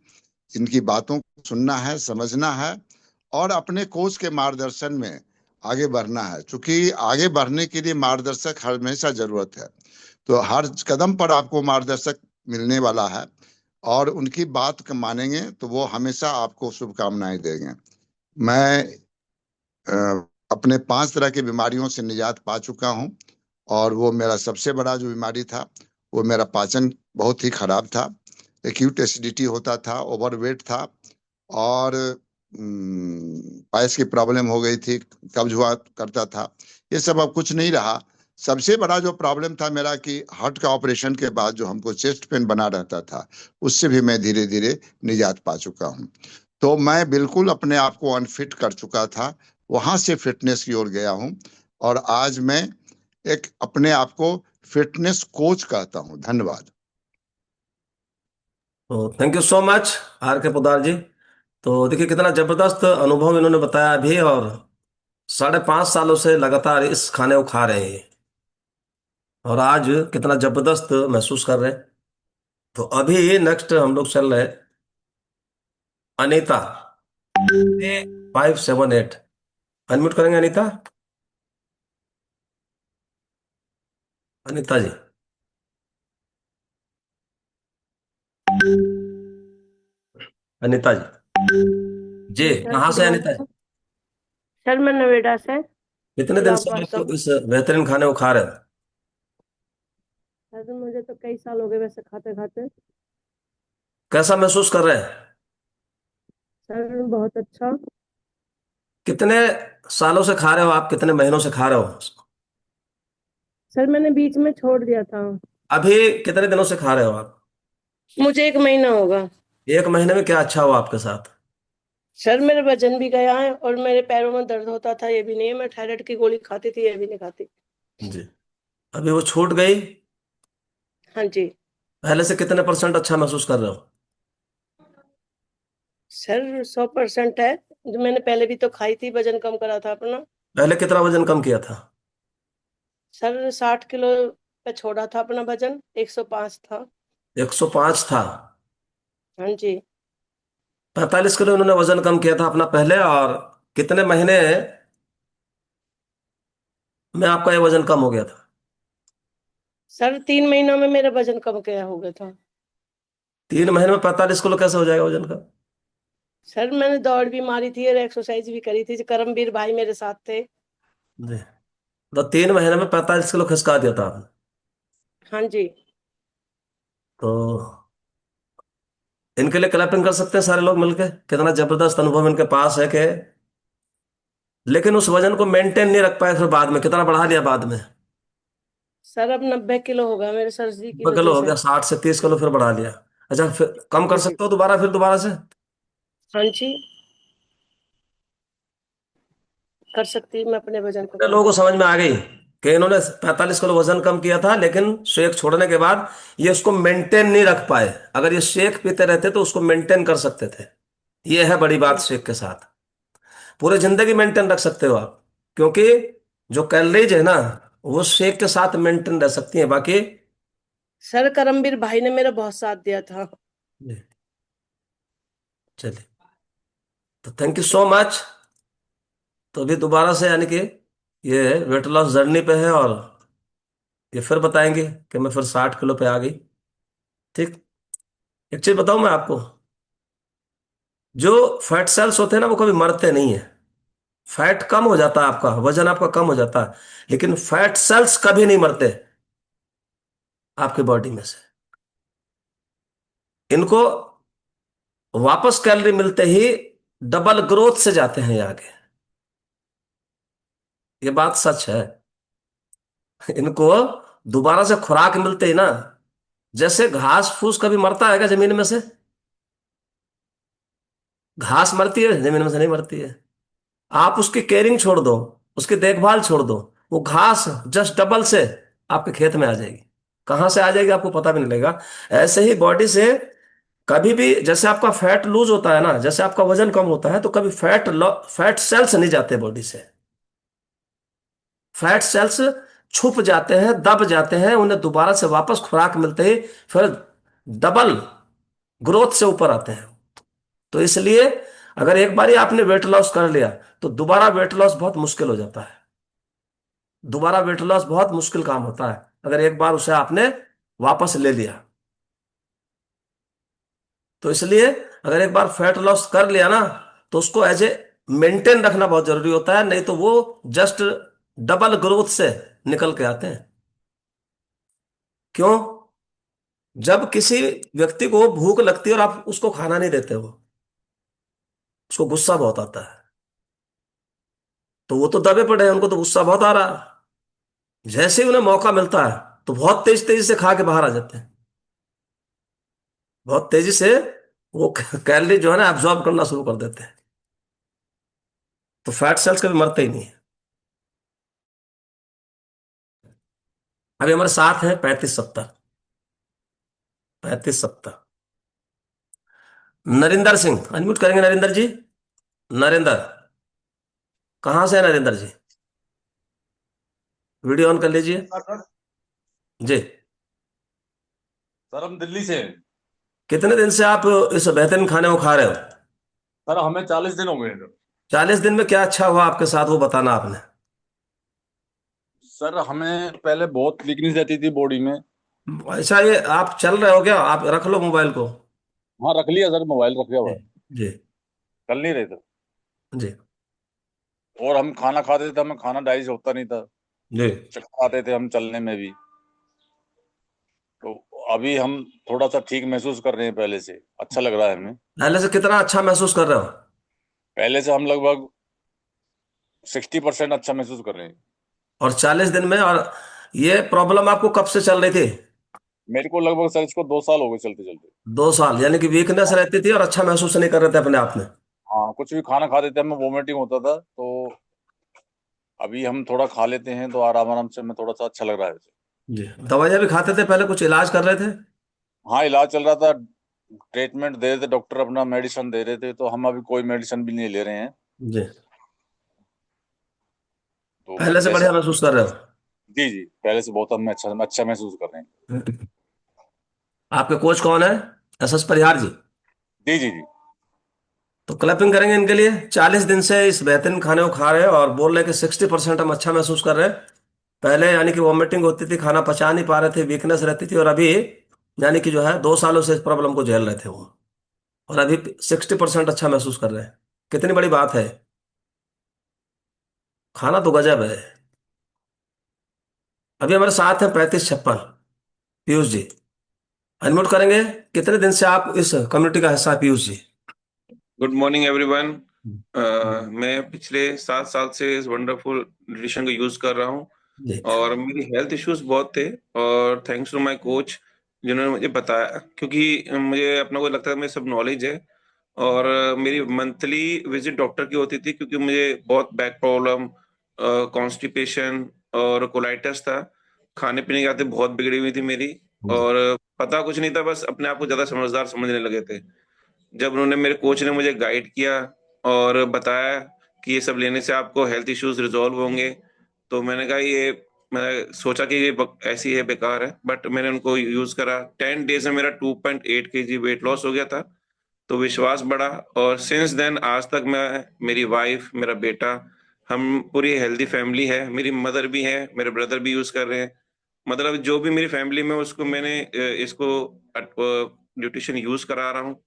S4: इनकी बातों को सुनना है, समझना है, और अपने कोच के मार्गदर्शन में आगे बढ़ना है। क्योंकि आगे बढ़ने के लिए मार्गदर्शक हमेशा जरूरत है, तो हर कदम पर आपको मार्गदर्शक मिलने वाला है, और उनकी बात को मानेंगे तो वो हमेशा आपको शुभकामनाएं देंगे। मैं अपने 5 तरह की बीमारियों से निजात पा चुका हूं, और वो मेरा सबसे बड़ा जो बीमारी था वो मेरा पाचन बहुत ही खराब था। एक्यूट एसिडिटी होता था, ओवरवेट था, और पाइल्स की प्रॉब्लम हो गई थी, कब्ज हुआ करता था। ये सब अब कुछ नहीं रहा। सबसे बड़ा जो प्रॉब्लम था मेरा कि हार्ट का ऑपरेशन के बाद जो हमको चेस्ट पेन बना रहता था, उससे भी मैं धीरे धीरे निजात पा चुका हूँ। तो मैं बिल्कुल अपने आप को अनफिट कर चुका था, वहां से फिटनेस की ओर गया हूं, और आज मैं एक अपने आप को फिटनेस कोच कहता हूं। धन्यवाद।
S1: तो thank you so much R K Podar जी। तो देखिए कितना जबरदस्त अनुभव इन्होंने बताया अभी, और 5.5 सालों से लगातार इस खाने को खा रहे हैं ये। और आज कितना जबरदस्त महसूस कर रहे हैं। तो अभी नेक्स्ट हम लोग चल रहे हैं अनीता 578। अनम्यूट करेंगे अनीता। अनीता जी। अनीता जी। जी
S5: जी सर,
S1: कहाँ
S5: गुड
S1: से अनीता जी?
S5: मॉर्निंग। सर मैं नोएडा से
S1: कितने दिन से
S5: इलाहाबाद
S1: आप
S5: सब।
S1: इस बेहतरीन खाने को खा रहे हैं?
S5: सर मुझे तो कई साल हो गए वैसे खाते खाते।
S1: कैसा महसूस कर रहे हैं?
S5: सर बहुत अच्छा।
S1: कितने सालों से खा रहे हो आप, कितने महीनों से खा रहे हो?
S5: सर मैंने बीच में छोड़ दिया था।
S1: अभी कितने दिनों से खा रहे हो आप?
S5: मुझे 1 महीना होगा।
S1: एक महीने में क्या अच्छा हुआ आपके साथ?
S5: सर मेरे वजन भी गया है और मेरे पैरों में दर्द होता था, ये भी नहीं है। मैं थायराइड की गोली खाती थी, ये भी नहीं खाती।
S1: जी। अभी वो छूट गई?
S5: हाँ जी।
S1: पहले से कितने परसेंट अच्छा महसूस कर रहे हो?
S5: सर 100% है। जो मैंने पहले भी तो खाई थी, वजन कम करा था अपना।
S1: पहले कितना वजन कम किया था?
S5: सर 60 किलो पे छोड़ा था अपना वजन, 105 था।
S1: 105 था।
S5: हाँ जी।
S1: 45 किलो इन्होंने वजन कम किया था अपना पहले। और कितने महीने में आपका ये वजन कम हो गया था?
S5: सर 3 महीनों में मेरा वजन कम गया हो गया था।
S1: 3 महीने में 45 किलो कैसे हो जाएगा वजन का?
S5: सर मैंने दौड़ भी मारी थी और एक्सरसाइज भी करी थी, करमवीर भाई मेरे साथ थे।
S1: जी। तो 3 महीने में 45 किलो खिसका दिया था आपने।
S5: हाँ जी।
S1: तो इनके लिए क्लैपिंग कर सकते हैं सारे लोग मिलके। कितना जबरदस्त अनुभव इनके पास है कि लेकिन उस वजन को मेंटेन नहीं रख पाए, फिर बाद में कितना बढ़ा लिया बाद में।
S5: सर अब 90 किलो होगा मेरे सर्जरी की
S1: किलो
S5: वजह
S1: हो
S5: से।
S1: गया, 60 से 30 किलो फिर बढ़ा लिया। अच्छा, फिर कम कर
S5: हाँ जी।
S1: सकते हो दोबारा, फिर दोबारा से?
S5: हाँ जी, कर सकती हूँ मैं अपने वजन को
S1: इतने
S5: कम।
S1: लोगों को समझ में आ गई कि इन्होंने 45 किलो वजन कम किया था, लेकिन शेक छोड़ने के बाद ये उसको मेंटेन नहीं रख पाए। अगर ये शेक पीते रहते तो उसको मेंटेन कर सकते थे। ये है बड़ी बात
S5: हाँ।
S1: शेक के साथ। पूरे जिंदगी मेंटेन रख सकते हो आप, क्योंकि जो कैलोरीज है ना, वो शेक के साथ मेंटेन रह सकती है, बाकी।
S5: सर करमवीर भाई ने मेरा बहुत साथ दिया था।
S1: जी, चलिए। तो थैंक यू सो मच। तो अभी दोबारा से यानी कि ये वेट लॉस जर्नी पे है, और ये फिर बताएंगे कि मैं फिर 60 किलो पे आ गई। ठीक। एक चीज बताऊं मैं आपको, जो फैट सेल्स होते हैं ना, वो कभी मरते नहीं है। फैट कम हो जाता है आपका, वजन आपका कम हो जाता है, लेकिन फैट सेल्स कभी नहीं मरते आपके बॉडी में से। इनको वापस कैलोरी मिलते ही डबल ग्रोथ से जाते हैं ये आगे। ये बात सच है। इनको दोबारा से खुराक मिलते ही ना, जैसे घास फूस कभी मरता है क्या जमीन में से? घास मरती है जमीन में से? नहीं मरती है। आप उसकी केयरिंग छोड़ दो, उसकी देखभाल छोड़ दो, वो घास जस्ट डबल से आपके खेत में आ जाएगी। कहां से आ जाएगी आपको पता भी नहीं लगेगा। ऐसे ही बॉडी से कभी भी, जैसे आपका फैट लूज होता है ना, जैसे आपका वजन कम होता है, तो कभी फैट सेल्स नहीं जाते बॉडी से। फैट सेल्स छुप जाते हैं, दब जाते हैं, उन्हें दोबारा से वापस खुराक मिलते ही फिर डबल ग्रोथ से ऊपर आते हैं। तो इसलिए अगर एक बार ही आपने वेट लॉस कर लिया, तो दोबारा वेट लॉस बहुत मुश्किल हो जाता है। दोबारा वेट लॉस बहुत मुश्किल काम होता है अगर एक बार उसे आपने वापस ले लिया। तो इसलिए अगर एक बार फैट लॉस कर लिया ना, तो उसको एज ए मेंटेन रखना बहुत जरूरी होता है, नहीं तो वो जस्ट डबल ग्रोथ से निकल के आते हैं। क्यों? जब किसी व्यक्ति को भूख लगती है और आप उसको खाना नहीं देते हो, उसको गुस्सा बहुत आता है। तो वो तो दबे पड़े हैं, उनको तो गुस्सा बहुत आ रहा है। जैसे ही उन्हें मौका मिलता है, तो बहुत तेज तेजी से खा के बाहर आ जाते हैं। बहुत तेजी से वो कैलोरी जो है ना, एब्जॉर्ब करना शुरू कर देते हैं। तो फैट सेल्स कभी मरते ही नहीं है। अभी हमारे साथ हैं 3570। 3570। नरिंदर सिंह, अनम्यूट करेंगे नरिंदर जी। नरेंद्र। कहाँ से है नरेंद्र जी? वीडियो ऑन कर लीजिए। जी।
S6: सर हम दिल्ली से हैं।
S1: कितने दिन से आप इस बेहतरीन खाने को खा रहे हो?
S6: सर हमें 40 दिन हो गए हैं सर।
S1: 40 दिन में क्या अच्छा हुआ आपके साथ, वो बताना आपने।
S6: सर हमें पहले बहुत वीकनेस रहती थी बॉडी में।
S1: ऐसा, ये आप चल रहे हो क्या? आप रख लो मोबाइल को।
S6: हाँ रख लिया सर, मोबाइल रख लिया
S1: जी।
S6: हुआ है।
S1: जी।
S6: चल नहीं रहे थे।
S1: जी।
S6: और हम खाना खाते थे, हमें खाना डाइजेस्ट होता नहीं था।
S1: जी।
S6: चक्कर आते थे हम चलने में भी। तो अभी हम थोड़ा सा ठीक महसूस कर रहे हैं, पहले से अच्छा लग रहा है हमें।
S1: पहले से कितना अच्छा महसूस कर रहे हो?
S6: पहले से हम लगभग 60% अच्छा महसूस कर रहे हैं।
S1: और 40 दिन में? और ये प्रॉब्लम आपको कब से चल रही थी?
S6: मेरे को लगभग सर इसको 2 साल हो गए चलते चलते।
S1: 2 साल? यानी कि वीकनेस रहती थी और अच्छा महसूस नहीं कर रहे थे अपने आप में?
S6: हाँ कुछ भी खाना खाते थे हमें वोमिटिंग होता था, तो अभी हम थोड़ा खा लेते हैं तो आराम आराम से हमें थोड़ा सा अच्छा लग रहा है।
S1: जी। दवाइयाँ भी खाते थे पहले? कुछ इलाज कर रहे थे?
S6: हाँ इलाज चल रहा था, ट्रीटमेंट दे रहे थे डॉक्टर, अपना मेडिसिन दे रहे थे, तो हम अभी कोई मेडिसिन भी नहीं ले रहे हैं।
S1: जी।
S6: तो
S1: पहले से
S6: जैसा,
S1: बढ़िया महसूस कर रहे हो?
S6: जी जी पहले से बहुत हम अच्छा अच्छा महसूस कर रहे हैं।
S1: आपके कोच कौन है? SS परिहार जी?
S6: जी जी जी।
S1: तो क्लैपिंग करेंगे इनके लिए। 40 दिन से इस बेहतरीन खाने को खा रहे हैं और बोल रहे हैं कि 60% हम अच्छा महसूस कर रहे हैं। पहले यानी कि वॉमिटिंग होती थी, खाना पचा नहीं पा रहे थे, वीकनेस रहती थी, और अभी यानी कि जो है 2 सालों से इस प्रॉब्लम को झेल रहे थे वो, और अभी 60% अच्छा महसूस कर रहे हैं। कितनी बड़ी बात है। खाना तो गजब है। अभी हमारे साथ हैं 3556 पीयूष जी। अनम्यूट करेंगे। कितने दिन से आप इस कम्युनिटी का हिस्सा है Piyush ji?
S7: Good morning everyone. मैं पिछले 7 साल से इस वंडरफुल न्यूट्रिशन को यूज कर रहा हूँ
S1: जी।
S7: और मेरी हेल्थ इश्यूज बहुत थे, और थैंक्स टू माय कोच जिन्होंने मुझे बताया, क्योंकि मुझे अपना को लगता है मुझे सब नॉलेज है। और मेरी मंथली विजिट डॉक्टर की होती थी, क्योंकि मुझे बहुत बैक प्रॉब्लम, कॉन्स्टिपेशन और कोलाइटिस था। खाने पीने की आदतें बहुत बिगड़ी हुई थी मेरी,
S1: जी।
S7: और पता कुछ नहीं था, बस अपने आप को ज्यादा समझदार समझने लगे थे। जब उन्होंने, मेरे कोच ने मुझे गाइड किया और बताया कि ये सब लेने से आपको हेल्थ इश्यूज रिजॉल्व होंगे, तो मैंने कहा ये, मैं सोचा कि ये ऐसी है, बेकार है, बट मैंने उनको यूज करा। 10 डेज में मेरा 2.8 kg वेट लॉस हो गया था। तो विश्वास बढ़ा, और सिंस देन आज तक मैं, मेरी वाइफ, मेरा बेटा, हम पूरी हेल्दी फैमिली है। मेरी मदर भी है, मेरे ब्रदर भी यूज कर रहे हैं। मतलब जो भी मेरी फैमिली में, उसको मैंने इसको न्यूट्रिशन यूज करा रहा हूँ।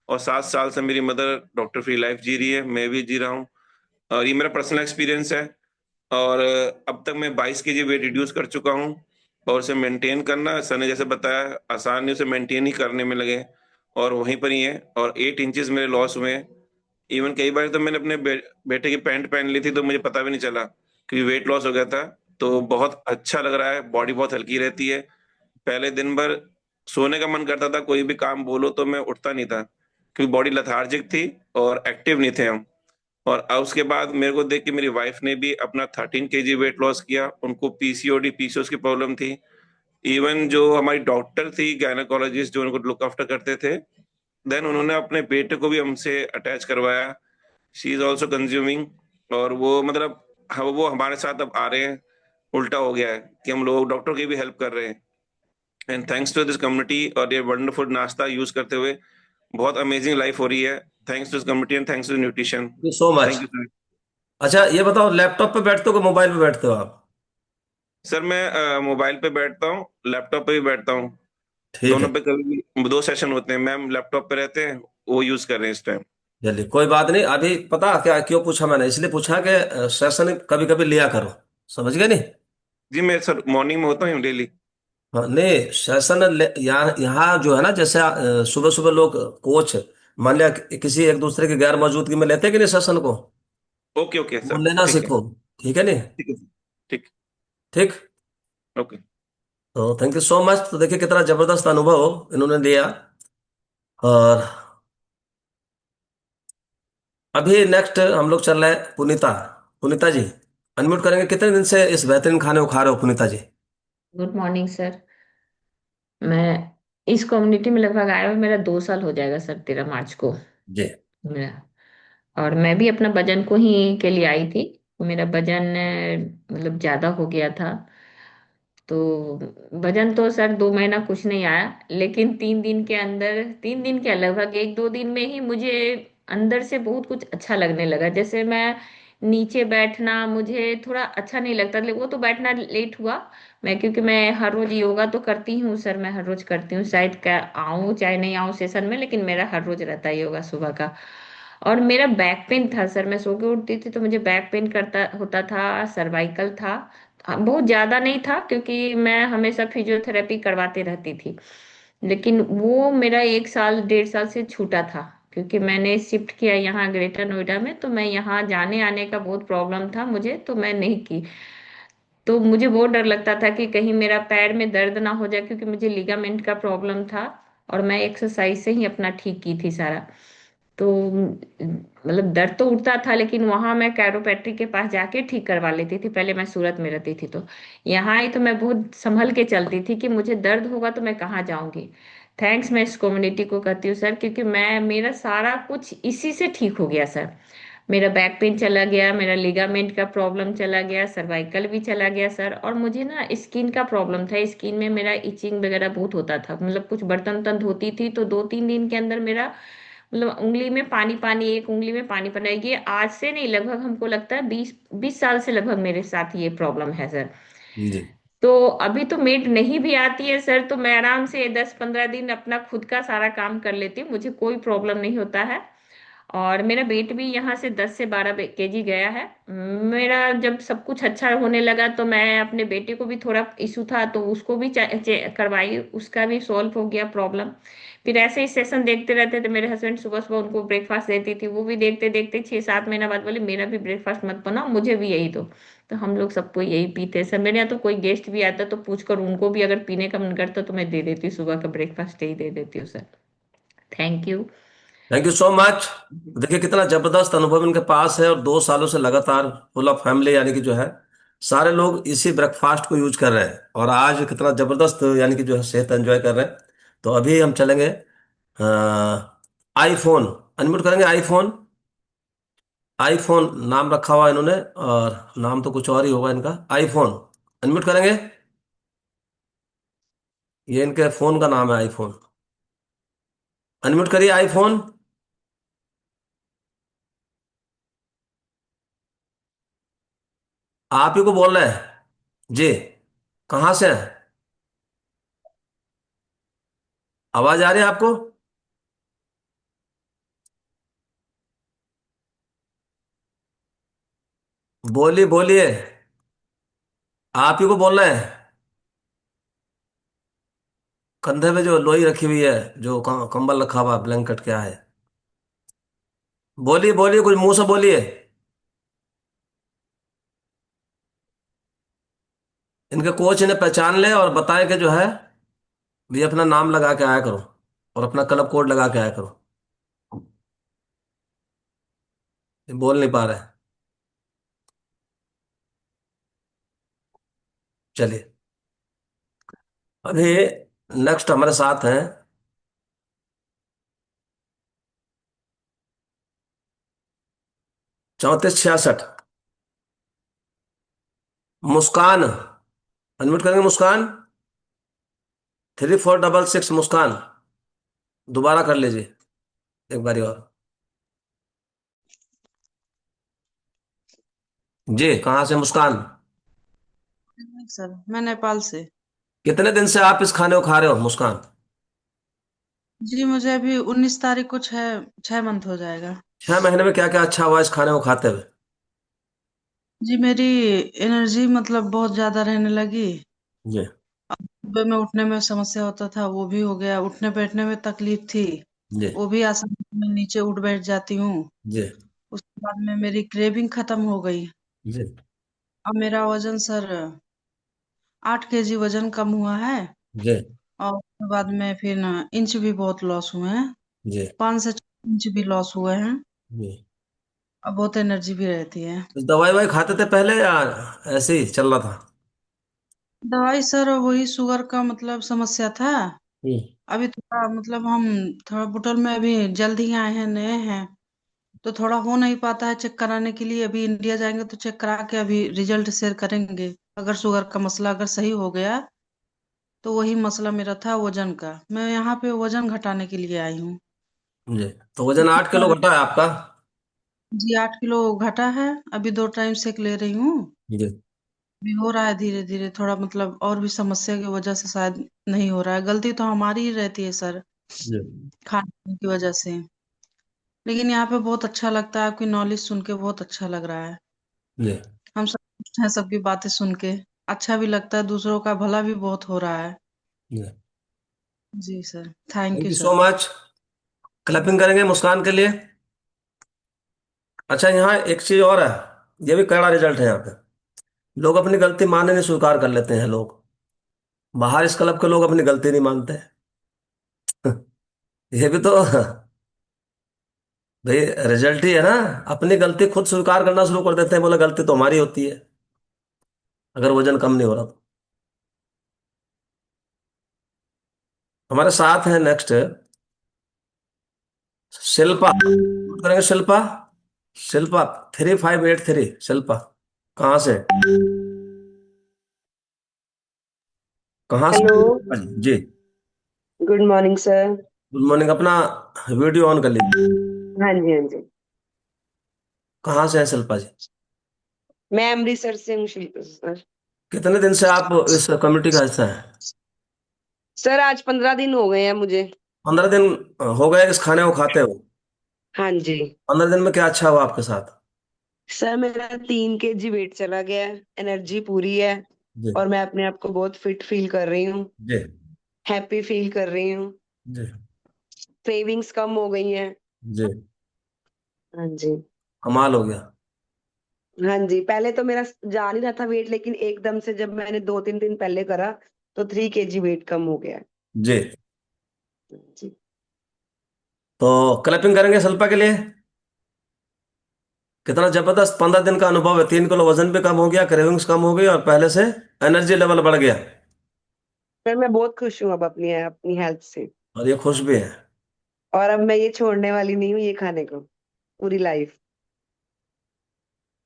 S7: और 7 साल से मेरी मदर डॉक्टर फ्री लाइफ जी रही है, मैं भी जी रहा हूँ। और ये मेरा पर्सनल एक्सपीरियंस है। और अब तक मैं 22 kg वेट रिड्यूस कर चुका हूँ। और उसे मेंटेन करना, सर ने जैसे बताया, आसान नहीं, उसे मेंटेन ही करने में लगे, और वहीं पर ही है। और 8 इंचेस मेरे लॉस हुए हैं। इवन कई बार तो मैंने अपने बेटे की पैंट पहन ली थी, तो मुझे पता भी नहीं चला, क्योंकि वेट लॉस हो गया था। तो बहुत अच्छा लग रहा है, बॉडी बहुत हल्की रहती है। पहले दिन भर सोने का मन करता था, कोई भी काम बोलो तो मैं उठता नहीं था, क्योंकि बॉडी लथार्जिक थी और एक्टिव नहीं थे हम। और अब उसके बाद मेरे को देख के मेरी वाइफ ने भी अपना 13 kg वेट लॉस किया। उनको पीसीओडी, पीसीओएस की प्रॉब्लम थी। इवन जो हमारी डॉक्टर थी, गायनाकोलॉजिस्ट, जो उनको लुक आफ्टर करते थे, देन उन्होंने अपने बेटे को भी हमसे अटैच करवाया। She is also consuming. और वो मतलब, हाँ, वो हमारे साथ अब आ रहे हैं। उल्टा हो गया है कि हम लोग डॉक्टर की भी हेल्प कर रहे हैं। And thanks to this community और ये वंडरफुल नाश्ता यूज करते हुए बहुत अमेजिंग लाइफ हो रही है। Thanks to this community and thanks to nutrition.
S1: Thank you so much.
S7: Thank you sir.
S1: अच्छा, ये बताओ, लैपटॉप पे बैठते हो कि मोबाइल पे बैठते हो आप?
S7: सर मैं मोबाइल पे बैठता हूँ, लैपटॉप पे भी बैठता हूँ।
S1: ठीक है।
S7: दोनों पे कभी भी 2 सेशन होते हैं। मैम लैपटॉप पे रहते हैं, वो यूज कर रहे हैं इस टाइम।
S1: चलिए, कोई बात नहीं। अभी पता क्या क्यों पूछा मैंने? इसलिए पूछा कि सेशन कभी कभी लिया करो। समझ गए नहीं?
S7: जी मैं सर मॉर्निंग में होता हूँ डेली।
S1: हाँ, नहीं, सेशन यहाँ यहाँ जो है ना, जैसे सुबह सुबह लोग, कोच मान लिया किसी एक दूसरे की गैर मौजूदगी में लेते हैं कि नहीं सेशन को,
S7: ओके ओके
S1: वो
S7: सर,
S1: लेना
S7: ठीक है।
S1: सीखो। ठीक है नहीं?
S7: ठीक है सर। ठीक।
S1: ठीक।
S7: ओके।
S1: तो थैंक यू सो मच। तो देखिए कितना जबरदस्त अनुभव इन्होंने दिया। और अभी नेक्स्ट हम लोग चल रहे हैं पुनीता। पुनीता जी, अनम्यूट करेंगे। कितने दिन से इस बेहतरीन खाने को खा रहे हो Punita ji?
S8: Good morning sir. मैं इस कम्युनिटी में लगभग आया हुआ मेरा 2 साल हो जाएगा सर, 13 मार्च को
S1: जी।
S8: मेरा। और मैं भी अपना वजन को ही के लिए आई थी। मेरा वजन मतलब ज्यादा हो गया था। तो वजन तो सर 2 महीना कुछ नहीं आया, लेकिन 3 दिन के अंदर, 3 दिन के लगभग 1-2 दिन में ही मुझे अंदर से बहुत कुछ अच्छा लगने लगा। जैसे मैं नीचे बैठना मुझे थोड़ा अच्छा नहीं लगता, लेकिन वो तो बैठना लेट हुआ। मैं, क्योंकि मैं हर रोज योगा तो करती हूँ सर, मैं हर रोज करती हूँ, शायद क्या आऊँ चाहे नहीं आऊँ सेशन में, लेकिन मेरा हर रोज रहता है योगा सुबह का। और मेरा बैक पेन था सर, मैं सो के उठती थी तो मुझे बैक पेन करता होता था, सर्वाइकल था। बहुत ज्यादा नहीं था क्योंकि मैं हमेशा फिजियोथेरेपी करवाते रहती थी, लेकिन वो मेरा 1 साल 1.5 साल से छूटा था, क्योंकि मैंने शिफ्ट किया यहाँ ग्रेटर नोएडा में, तो मैं यहाँ जाने आने का बहुत प्रॉब्लम था मुझे, तो मैं नहीं की। तो मुझे बहुत डर लगता था कि कहीं मेरा पैर में दर्द ना हो जाए, क्योंकि मुझे लिगामेंट का प्रॉब्लम था। और मैं एक्सरसाइज से ही अपना ठीक की थी सारा। तो मतलब दर्द तो उठता था, लेकिन वहां मैं कैरोपैट्रिक के पास जाके ठीक करवा लेती थी, पहले मैं सूरत में रहती थी तो। यहाँ आई तो मैं बहुत संभल के चलती थी कि मुझे दर्द होगा तो मैं कहाँ जाऊंगी। थैंक्स मैं इस कम्युनिटी को कहती हूँ सर, क्योंकि मैं, मेरा सारा कुछ इसी से ठीक हो गया सर। मेरा बैक पेन चला गया, मेरा लिगामेंट का प्रॉब्लम चला गया, सर्वाइकल भी चला गया सर। और मुझे ना स्किन का प्रॉब्लम था, स्किन में मेरा इचिंग वगैरह बहुत होता था, मतलब कुछ बर्तन वर्तन धोती थी तो 2-3 दिन के अंदर मेरा, मतलब उंगली में पानी पानी, एक उंगली में पानी पानी। ये आज से नहीं, लगभग हमको लगता है 20-20 साल से लगभग मेरे साथ ये प्रॉब्लम है सर।
S1: जी।
S8: तो अभी तो मेड नहीं भी आती है सर, तो मैं आराम से 10-15 दिन अपना खुद का सारा काम कर लेती हूँ, मुझे कोई प्रॉब्लम नहीं होता है। और मेरा वेट भी यहाँ से 10 से 12 केजी गया है। मेरा जब सब कुछ अच्छा होने लगा तो मैं अपने बेटे को भी, थोड़ा इशू था तो उसको भी करवाई, उसका भी सॉल्व हो गया प्रॉब्लम। फिर ऐसे ही सेशन देखते रहते थे, मेरे हस्बैंड सुबह सुबह उनको ब्रेकफास्ट देती थी, वो भी देखते देखते 6-7 महीना बाद बोले मेरा भी ब्रेकफास्ट मत बनाओ, मुझे भी यही दो। तो हम लोग सबको यही पीते हैं सर। मेरे यहाँ तो कोई गेस्ट भी आता तो पूछ कर उनको भी अगर पीने का मन करता तो मैं दे देती हूँ, सुबह का ब्रेकफास्ट यही दे देती हूँ sir. Thank you.
S1: Thank you so much. देखिए कितना जबरदस्त अनुभव इनके पास है, और 2 सालों से लगातार फुल ऑफ फैमिली यानी कि जो है सारे लोग इसी ब्रेकफास्ट को यूज कर रहे हैं, और आज कितना जबरदस्त यानी कि जो है सेहत एंजॉय कर रहे हैं। तो अभी हम चलेंगे आईफोन, अनम्यूट करेंगे आईफोन। आईफोन नाम रखा हुआ है इन्होंने, और नाम तो कुछ और ही होगा इनका, आईफोन। अनम्यूट करेंगे, ये इनके फोन का नाम है आईफोन। अनम्यूट करिए आईफोन। आप ही को बोल रहे हैं जी। कहाँ से हैं? आवाज आ रही है आपको? बोलिए बोलिए, आप ही को बोल रहे हैं। कंधे पे जो लोई रखी हुई है, जो कंबल रखा हुआ ब्लैंकेट क्या है? बोलिए बोलिए, कुछ मुंह से बोलिए। इनके कोच इन्हें पहचान ले और बताए कि जो है भी अपना नाम लगा के आया करो, और अपना क्लब कोड लगा के आया करो। ये बोल नहीं पा रहे। चलिए, अभी नेक्स्ट हमारे साथ हैं 3466, मुस्कान। अनम्यूट करेंगे मुस्कान, 3466 मुस्कान। दोबारा कर लीजिए एक बारी और। जी, कहाँ से मुस्कान?
S9: सर मैं नेपाल से।
S1: कितने दिन से आप इस खाने को खा रहे हो मुस्कान?
S9: जी मुझे अभी 19 तारीख को 6 मंथ हो जाएगा।
S1: 6 महीने में क्या क्या अच्छा हुआ इस खाने को खाते हुए?
S9: जी मेरी एनर्जी मतलब बहुत ज्यादा रहने लगी।
S1: जी।
S9: सुबह में उठने में समस्या होता था, वो भी हो गया। उठने बैठने में तकलीफ थी,
S1: जी।
S9: वो भी आसान में नीचे उठ बैठ जाती हूँ।
S1: जी।
S9: उसके बाद में मेरी क्रेविंग खत्म हो गई।
S1: जी।
S9: अब मेरा वजन सर 8 केजी वजन कम हुआ है।
S1: जी।
S9: और उसके बाद में फिर इंच भी बहुत लॉस हुए हैं,
S1: जी।
S9: 5 से 6 इंच भी लॉस हुए हैं।
S1: जी।
S9: अब बहुत एनर्जी भी रहती है।
S1: तो दवाई वाई खाते थे पहले, या ऐसे ही चल रहा था?
S9: दवाई सर वही शुगर का मतलब समस्या था।
S1: हम्म।
S9: अभी थोड़ा मतलब हम थोड़ा बुटल में अभी जल्द ही आए हैं, नए हैं, तो थोड़ा हो नहीं पाता है चेक कराने के लिए। अभी इंडिया जाएंगे तो चेक करा के अभी रिजल्ट शेयर करेंगे। अगर शुगर का मसला अगर सही हो गया तो वही मसला मेरा था वजन का। मैं यहाँ पे वजन घटाने के लिए आई हूँ।
S1: जी। तो वजन 8 किलो घटा है आपका?
S9: जी 8 किलो घटा है। अभी 2 टाइम सेक ले रही हूँ।
S1: जी।
S9: भी हो रहा है धीरे धीरे थोड़ा, मतलब और भी समस्या की वजह से शायद नहीं हो रहा है। गलती तो हमारी ही रहती है सर,
S1: जी।
S9: खाने पीने की वजह से। लेकिन यहाँ पे बहुत अच्छा लगता है, आपकी नॉलेज सुन के बहुत अच्छा लग रहा है।
S1: जी।
S9: हम सब खुश हैं सबकी बातें सुन के। अच्छा भी लगता है, दूसरों का भला भी बहुत हो रहा है।
S1: जी।
S9: जी sir, thank
S1: thank
S9: you
S1: you so
S9: sir.
S1: Much. Clapping करेंगे मुस्कान के लिए। अच्छा, यहाँ एक चीज और है। ये भी कड़ा रिजल्ट है यहाँ पे। लोग अपनी गलती मानने नहीं, स्वीकार कर लेते हैं लोग। बाहर इस क्लब के लोग अपनी गलती नहीं मानते। ये भी तो भाई रिजल्ट ही है ना। अपनी गलती खुद स्वीकार करना शुरू कर देते हैं, बोले गलती तो हमारी होती है अगर वजन कम नहीं हो रहा तो। हमारे साथ है नेक्स्ट शिल्पा। नोट करेंगे शिल्पा। शिल्पा 3583। शिल्पा कहाँ से? कहाँ से?
S10: हेलो।
S1: जी।
S10: Good morning sir.
S1: Good morning. अपना वीडियो ऑन कर लीजिए।
S10: हाँ जी हाँ जी।
S1: कहाँ से है शिल्पा जी?
S10: मैं अमृतसर से हूँ शिल्पा सर।
S1: कितने दिन से आप इस कम्युनिटी का हिस्सा है?
S10: सर आज 15 दिन हो गए हैं मुझे।
S1: 15 दिन हो गए इस खाने को खाते हो?
S10: हाँ जी।
S1: 15 दिन में क्या अच्छा हुआ आपके साथ?
S10: सर मेरा 3 kg वेट चला गया है, एनर्जी पूरी है
S1: जी।
S10: और मैं अपने आप को बहुत फिट फील कर रही हूँ,
S1: जी।
S10: हैप्पी फील कर रही हूँ।
S1: जी।
S10: क्रेविंग्स कम हो गई हैं।
S1: जी।
S10: हाँ जी।
S1: कमाल हो गया।
S10: हाँ जी, पहले तो मेरा जा नहीं रहा था वेट, लेकिन एकदम से जब मैंने 2-3 दिन पहले करा तो 3 kg वेट कम हो गया है।
S1: जी।
S10: जी।
S1: तो क्लैपिंग करेंगे शिल्पा के लिए। कितना जबरदस्त 15 दिन का अनुभव है। 3 किलो वजन भी कम हो गया, क्रेविंग्स कम हो गई और पहले से एनर्जी लेवल बढ़ गया।
S10: सर मैं बहुत खुश हूँ अब अपनी अपनी हेल्थ से।
S1: और ये खुश भी है।
S10: और अब मैं ये छोड़ने वाली नहीं हूँ ये खाने को पूरी लाइफ।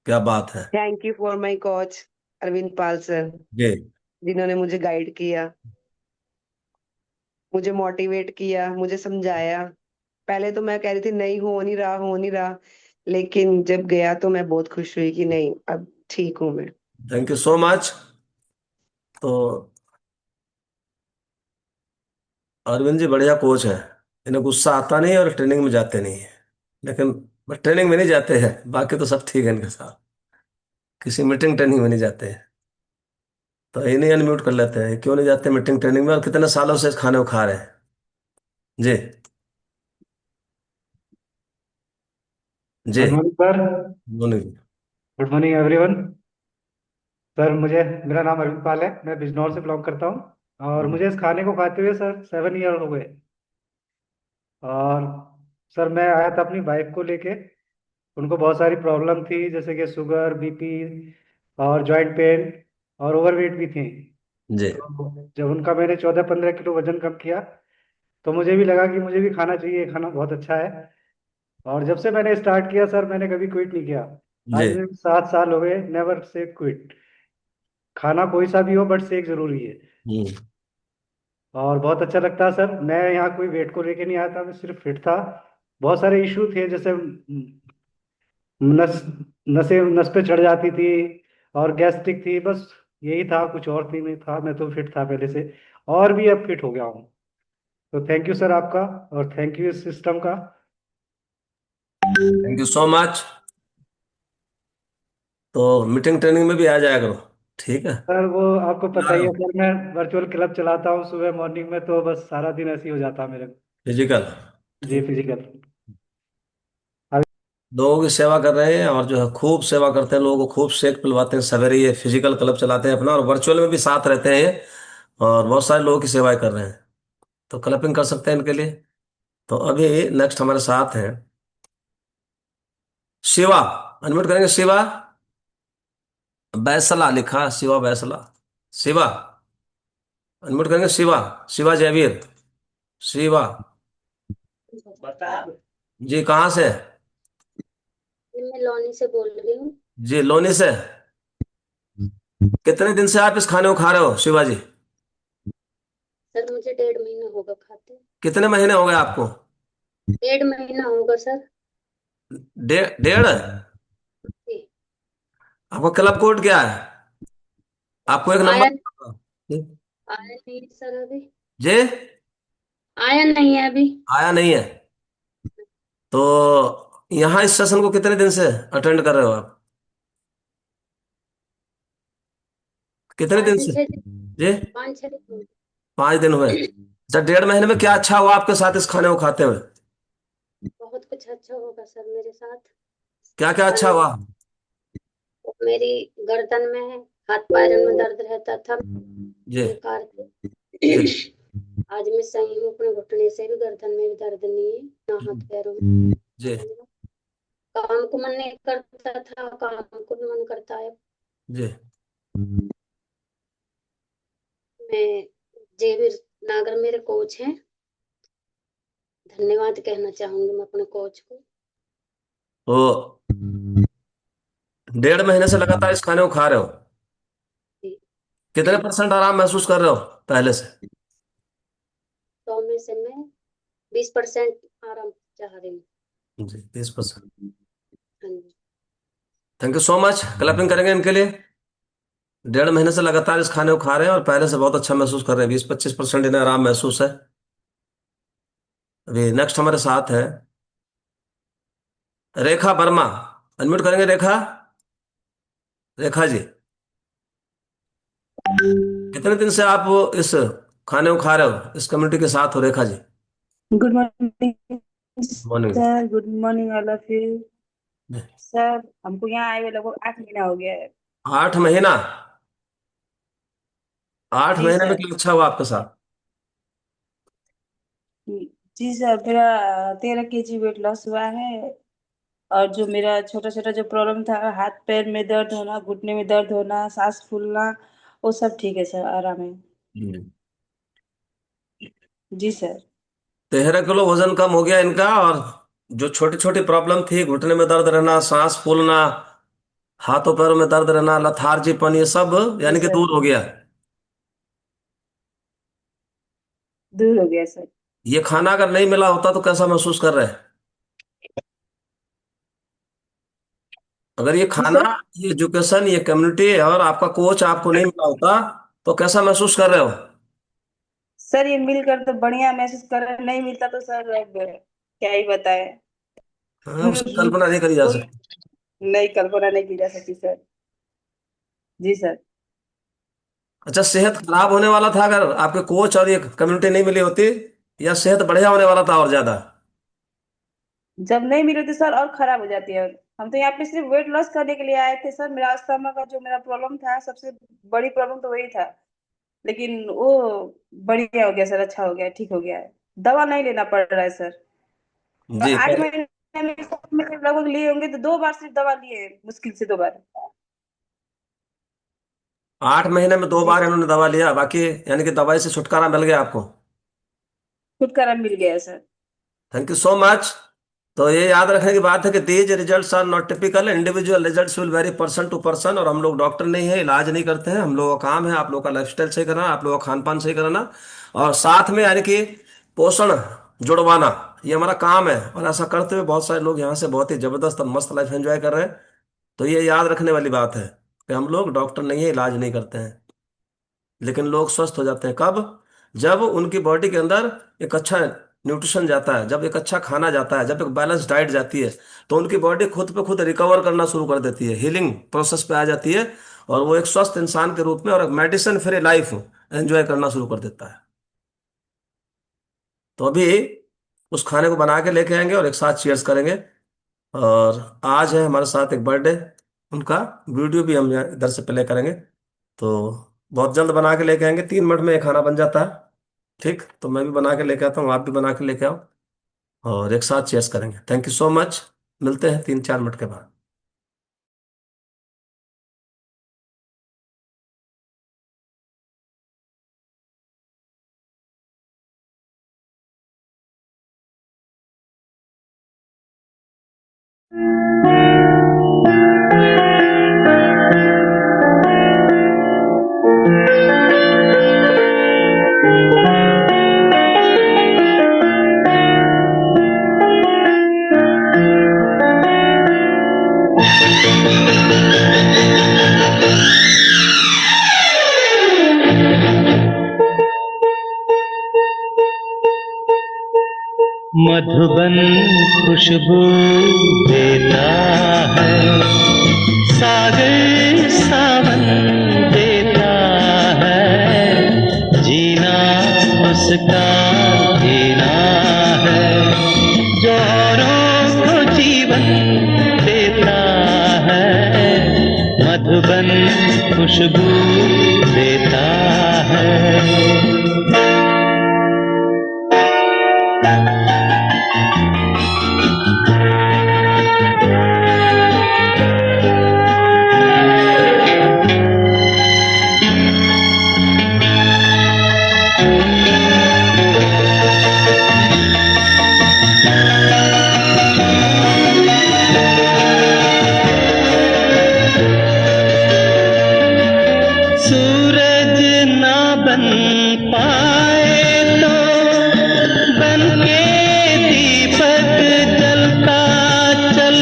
S1: क्या बात है।
S10: Thank you for my coach Arvind Pal sir,
S1: जी।
S10: जिन्होंने मुझे गाइड किया, मुझे मोटिवेट किया, मुझे समझाया। पहले तो मैं कह रही थी नहीं हो नहीं रहा, हो नहीं रहा, लेकिन जब गया तो मैं बहुत खुश हुई कि नहीं अब ठीक हूँ मैं।
S1: Thank you so much. तो अरविंद जी बढ़िया कोच है। इन्हें गुस्सा आता नहीं और ट्रेनिंग में जाते नहीं है। लेकिन बस ट्रेनिंग में नहीं जाते हैं, बाकी तो सब ठीक है इनके साथ। किसी मीटिंग ट्रेनिंग में नहीं जाते हैं। तो इन्हें अनम्यूट कर लेते हैं, क्यों नहीं जाते मीटिंग ट्रेनिंग में और कितने सालों से इस खाने को खा रहे हैं। जी। जी।
S11: Good morning sir.
S1: बोलिए।
S11: Good morning everyone. सर मेरा नाम अरविंद पाल है, मैं बिजनौर से बिलोंग करता हूँ और मुझे इस खाने को खाते हुए सर 7 ईयर हो गए। और सर मैं आया था अपनी वाइफ को लेके। उनको बहुत सारी प्रॉब्लम थी, जैसे कि शुगर, बीपी और जॉइंट पेन और ओवरवेट भी थी।
S1: जी।
S11: तो जब उनका मैंने 14-15 किलो वजन कम किया तो मुझे भी लगा कि मुझे भी खाना चाहिए, ये खाना बहुत अच्छा है। और जब से मैंने स्टार्ट किया सर, मैंने कभी क्विट नहीं किया।
S1: जी।
S11: आज मुझे 7 साल हो गए, नेवर से क्विट। खाना कोई सा भी हो बट सेक जरूरी है।
S1: हम्म।
S11: और बहुत अच्छा लगता है सर। मैं यहाँ कोई वेट को लेके नहीं आया था, मैं सिर्फ फिट था। बहुत सारे इशू थे, जैसे नस नसें नस पे चढ़ जाती थी और गैस्ट्रिक थी, बस यही था, कुछ और नहीं था। मैं तो फिट था पहले से और भी अब फिट हो गया हूँ। तो थैंक यू सर आपका, और थैंक यू इस सिस्टम का।
S1: Thank you so much. तो मीटिंग ट्रेनिंग में भी आ जाया करो। ठीक है।
S11: सर वो आपको
S1: बना
S11: पता
S1: रहे
S11: ही
S1: हो
S11: है सर, मैं वर्चुअल क्लब चलाता हूँ सुबह मॉर्निंग में, तो बस सारा दिन ऐसे ही हो जाता है मेरे।
S1: फिजिकल।
S11: जी
S1: ठीक।
S11: फिजिकल।
S1: लोगों की सेवा कर रहे हैं और जो है खूब सेवा करते हैं, लोगों को खूब सेक पिलवाते हैं। सवेरे ये फिजिकल क्लब चलाते हैं अपना और वर्चुअल में भी साथ रहते हैं और बहुत सारे लोगों की सेवाएं कर रहे हैं। तो क्लबिंग कर सकते हैं इनके लिए। तो अभी नेक्स्ट हमारे साथ हैं शिवा। अनम्यूट करेंगे शिवा। बैसला लिखा, शिवा बैसला। शिवा अनम्यूट करेंगे शिवा। शिवा जयवीर। शिवा जी कहाँ से?
S12: मैं लोनी से बोल रही हूँ।
S1: जी लोनी से। कितने दिन से आप इस खाने को खा रहे हो शिवाजी?
S12: सर मुझे 1.5 महीना होगा खाते।
S1: कितने महीने हो गए आपको?
S12: 1.5 महीना होगा सर।
S1: डेढ़?
S12: जी।
S1: आपका क्लब कोड क्या है? आपको एक
S12: आया
S1: नंबर।
S12: आया नहीं है सर अभी।
S1: जे?
S12: आया नहीं है अभी।
S1: आया नहीं है? तो यहाँ इस सेशन को कितने दिन से अटेंड कर रहे हो आप? कितने दिन
S12: पाँच
S1: से?
S12: छः दिन
S1: जी?
S12: 5-6 दिन
S1: 5 दिन हुए?
S12: हुए।
S1: अच्छा, डेढ़ महीने में क्या अच्छा हुआ आपके साथ इस खाने को खाते हुए?
S12: बहुत कुछ अच्छा होगा सर मेरे साथ।
S1: क्या क्या अच्छा
S12: कल
S1: हुआ?
S12: मेरी गर्दन में, हाथ पैर में दर्द रहता था,
S1: जी।
S12: बेकार थे।
S1: जी।
S12: आज मैं सही हूँ, अपने घुटने से भी गर्दन में भी दर्द नहीं है, ना हाथ पैरों में।
S1: जी।
S12: काम को मन नहीं करता था, काम को भी मन करता है।
S1: जी।
S12: मैं जेवीर नागर मेरे कोच हैं, धन्यवाद कहना चाहूंगी मैं अपने कोच को।
S1: तो डेढ़ महीने से लगातार इस खाने को खा रहे हो?
S12: जी।
S1: कितने परसेंट आराम महसूस कर रहे हो पहले से?
S12: 100 में से मैं 20% आराम चाह रही हूँ।
S1: जी, 30%।
S12: हाँ जी।
S1: Thank you so much, clapping करेंगे इनके लिए। डेढ़ महीने से लगातार इस खाने को खा रहे हैं और पहले से बहुत अच्छा महसूस कर रहे हैं। 20-25% इन्हें आराम महसूस है। अभी नेक्स्ट हमारे साथ है रेखा वर्मा। अनम्यूट करेंगे रेखा। रेखा जी, कितने दिन से आप इस खाने को खा रहे हो, इस कम्युनिटी के साथ हो Rekha ji?
S13: Good morning
S1: morning.
S13: Sir, good morning all of you. Sir हमको यहाँ आए हुए लगभग 8 महीना हो गया है।
S1: 8 महीना? 8
S13: जी
S1: महीने में
S13: सर।
S1: क्या अच्छा हुआ आपके साथ?
S13: जी सर, मेरा 13 kg वेट लॉस हुआ है। और जो मेरा छोटा छोटा जो प्रॉब्लम था, हाथ पैर में दर्द होना, घुटने में दर्द होना, सांस फूलना, वो सब ठीक है सर, आराम है।
S1: हम्म।
S13: जी सर।
S1: 13 किलो वजन कम हो गया इनका। और जो छोटी छोटी प्रॉब्लम थी, घुटने में दर्द रहना, सांस फूलना, हाथों पैरों में दर्द रहना, लथार्जीपन, ये सब
S13: जी
S1: यानी कि
S13: सर,
S1: दूर हो गया।
S13: दूर हो गया सर।
S1: ये खाना अगर नहीं मिला होता तो कैसा महसूस कर रहे हैं? अगर ये
S13: जी
S1: खाना,
S13: सर।
S1: ये एजुकेशन, ये कम्युनिटी और आपका कोच आपको नहीं मिला होता तो कैसा महसूस कर रहे हो?
S13: सर ये मिलकर तो बढ़िया महसूस कर रहे हैं, नहीं मिलता तो सर अब क्या ही बताएं।
S1: हाँ, उसकी कल्पना नहीं करी जा
S13: कोई
S1: सकती।
S13: नई कल्पना नहीं की जा सकती सर। जी सर।
S1: अच्छा, सेहत खराब होने वाला था अगर आपके कोच और ये कम्युनिटी नहीं मिली होती, या सेहत बढ़िया होने वाला था और ज्यादा?
S13: जब नहीं मिले तो सर और खराब हो जाती है। हम तो यहाँ पे सिर्फ वेट लॉस करने के लिए आए थे सर। मेरा अस्थमा का जो मेरा प्रॉब्लम था, सबसे बड़ी प्रॉब्लम तो वही था। लेकिन वो बढ़िया हो गया सर, अच्छा हो गया, ठीक हो गया है। दवा नहीं लेना पड़ रहा है सर। और
S1: जी।
S13: 8 महीने में लगभग लिए होंगे तो 2 बार सिर्फ दवा लिए हैं, मुश्किल से 2 बार।
S1: 8 महीने में दो
S13: जी
S1: बार
S13: सर,
S1: इन्होंने दवा लिया, बाकी यानी कि दवाई से छुटकारा मिल गया आपको।
S13: छुटकारा मिल गया है sir.
S1: Thank you so much. तो ये याद रखने की बात है कि these results are not typical, individual results will vary person to person. और हम लोग डॉक्टर नहीं है, इलाज नहीं करते हैं। हम लोगों का काम है आप लोगों का लाइफस्टाइल सही कराना, आप लोगों का खान पान सही कराना, और साथ में यानी कि पोषण जुड़वाना, ये हमारा काम है। और ऐसा करते हुए बहुत सारे लोग यहाँ से बहुत ही जबरदस्त और मस्त लाइफ एंजॉय कर रहे हैं। तो ये याद रखने वाली बात है कि हम लोग डॉक्टर नहीं है, इलाज नहीं करते हैं। लेकिन लोग स्वस्थ हो जाते हैं कब? जब उनकी बॉडी के अंदर एक अच्छा न्यूट्रिशन जाता है, जब एक अच्छा खाना जाता है, जब एक बैलेंस डाइट जाती है, तो उनकी बॉडी खुद पे खुद रिकवर करना शुरू कर देती है, हीलिंग प्रोसेस पे आ जाती है। और वो एक स्वस्थ इंसान के रूप में और एक मेडिसिन फ्री लाइफ एंजॉय करना शुरू कर देता है। तो अभी उस खाने को बना के लेके आएंगे और एक साथ चीयर्स करेंगे। और आज है हमारे साथ एक बर्थडे, उनका वीडियो भी हम यहाँ इधर से प्ले करेंगे। तो बहुत जल्द बना के लेके आएंगे, 3 मिनट में ये खाना बन जाता है। ठीक, तो मैं भी बना के लेके आता हूँ, आप भी बना के लेके आओ, और एक साथ चेस करेंगे। Thank you so much. मिलते हैं 3-4 मिनट के बाद।
S14: मधुबन खुशबू देता है, सागर सावन देता है, जीना उसका जीना है, जो औरों को जीवन देता है, मधुबन खुशबू देता है। सूरज ना बन पाए तो बन के दीपक जलता चल,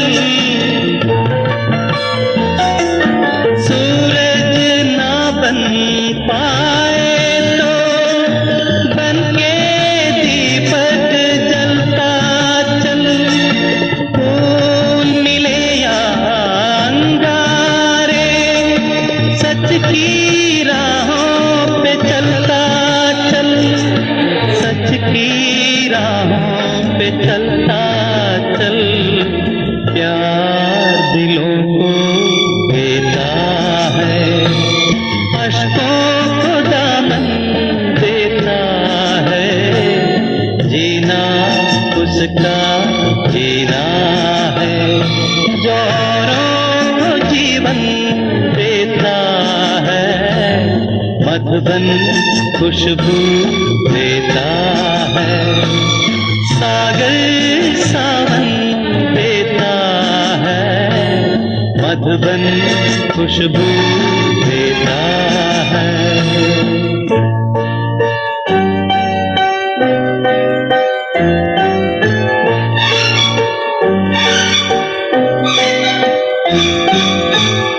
S14: सूरज ना बन पाए तो बन के दीपक जलता चल, फूल मिले या अंगारे, सच की राहों पे चलता चल, सच की राहों पे चलता चल, प्यार दिलों को देता है, अश्कों को दामन देता है, जीना उसका जीना है, जो औरों को जीवन देता है, मधुबन खुशबू देता है, सागर सावन देता है, मधुबन खुशबू देता है।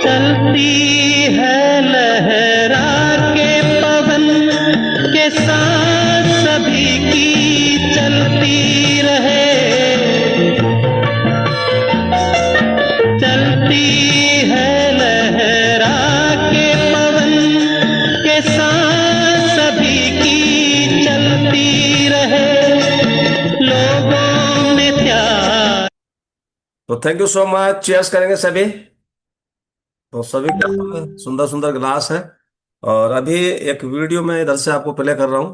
S14: चलती है लहरा के पवन के साथ सभी की चलती रहे, चलती है लहरा के पवन के साथ सभी की चलती रहे, लोगों में प्यार।
S1: तो thank you so much, cheers करेंगे सभी। तो सभी के हाथों में सुंदर सुंदर गिलास है, और अभी एक वीडियो मैं इधर से आपको प्ले कर रहा हूँ।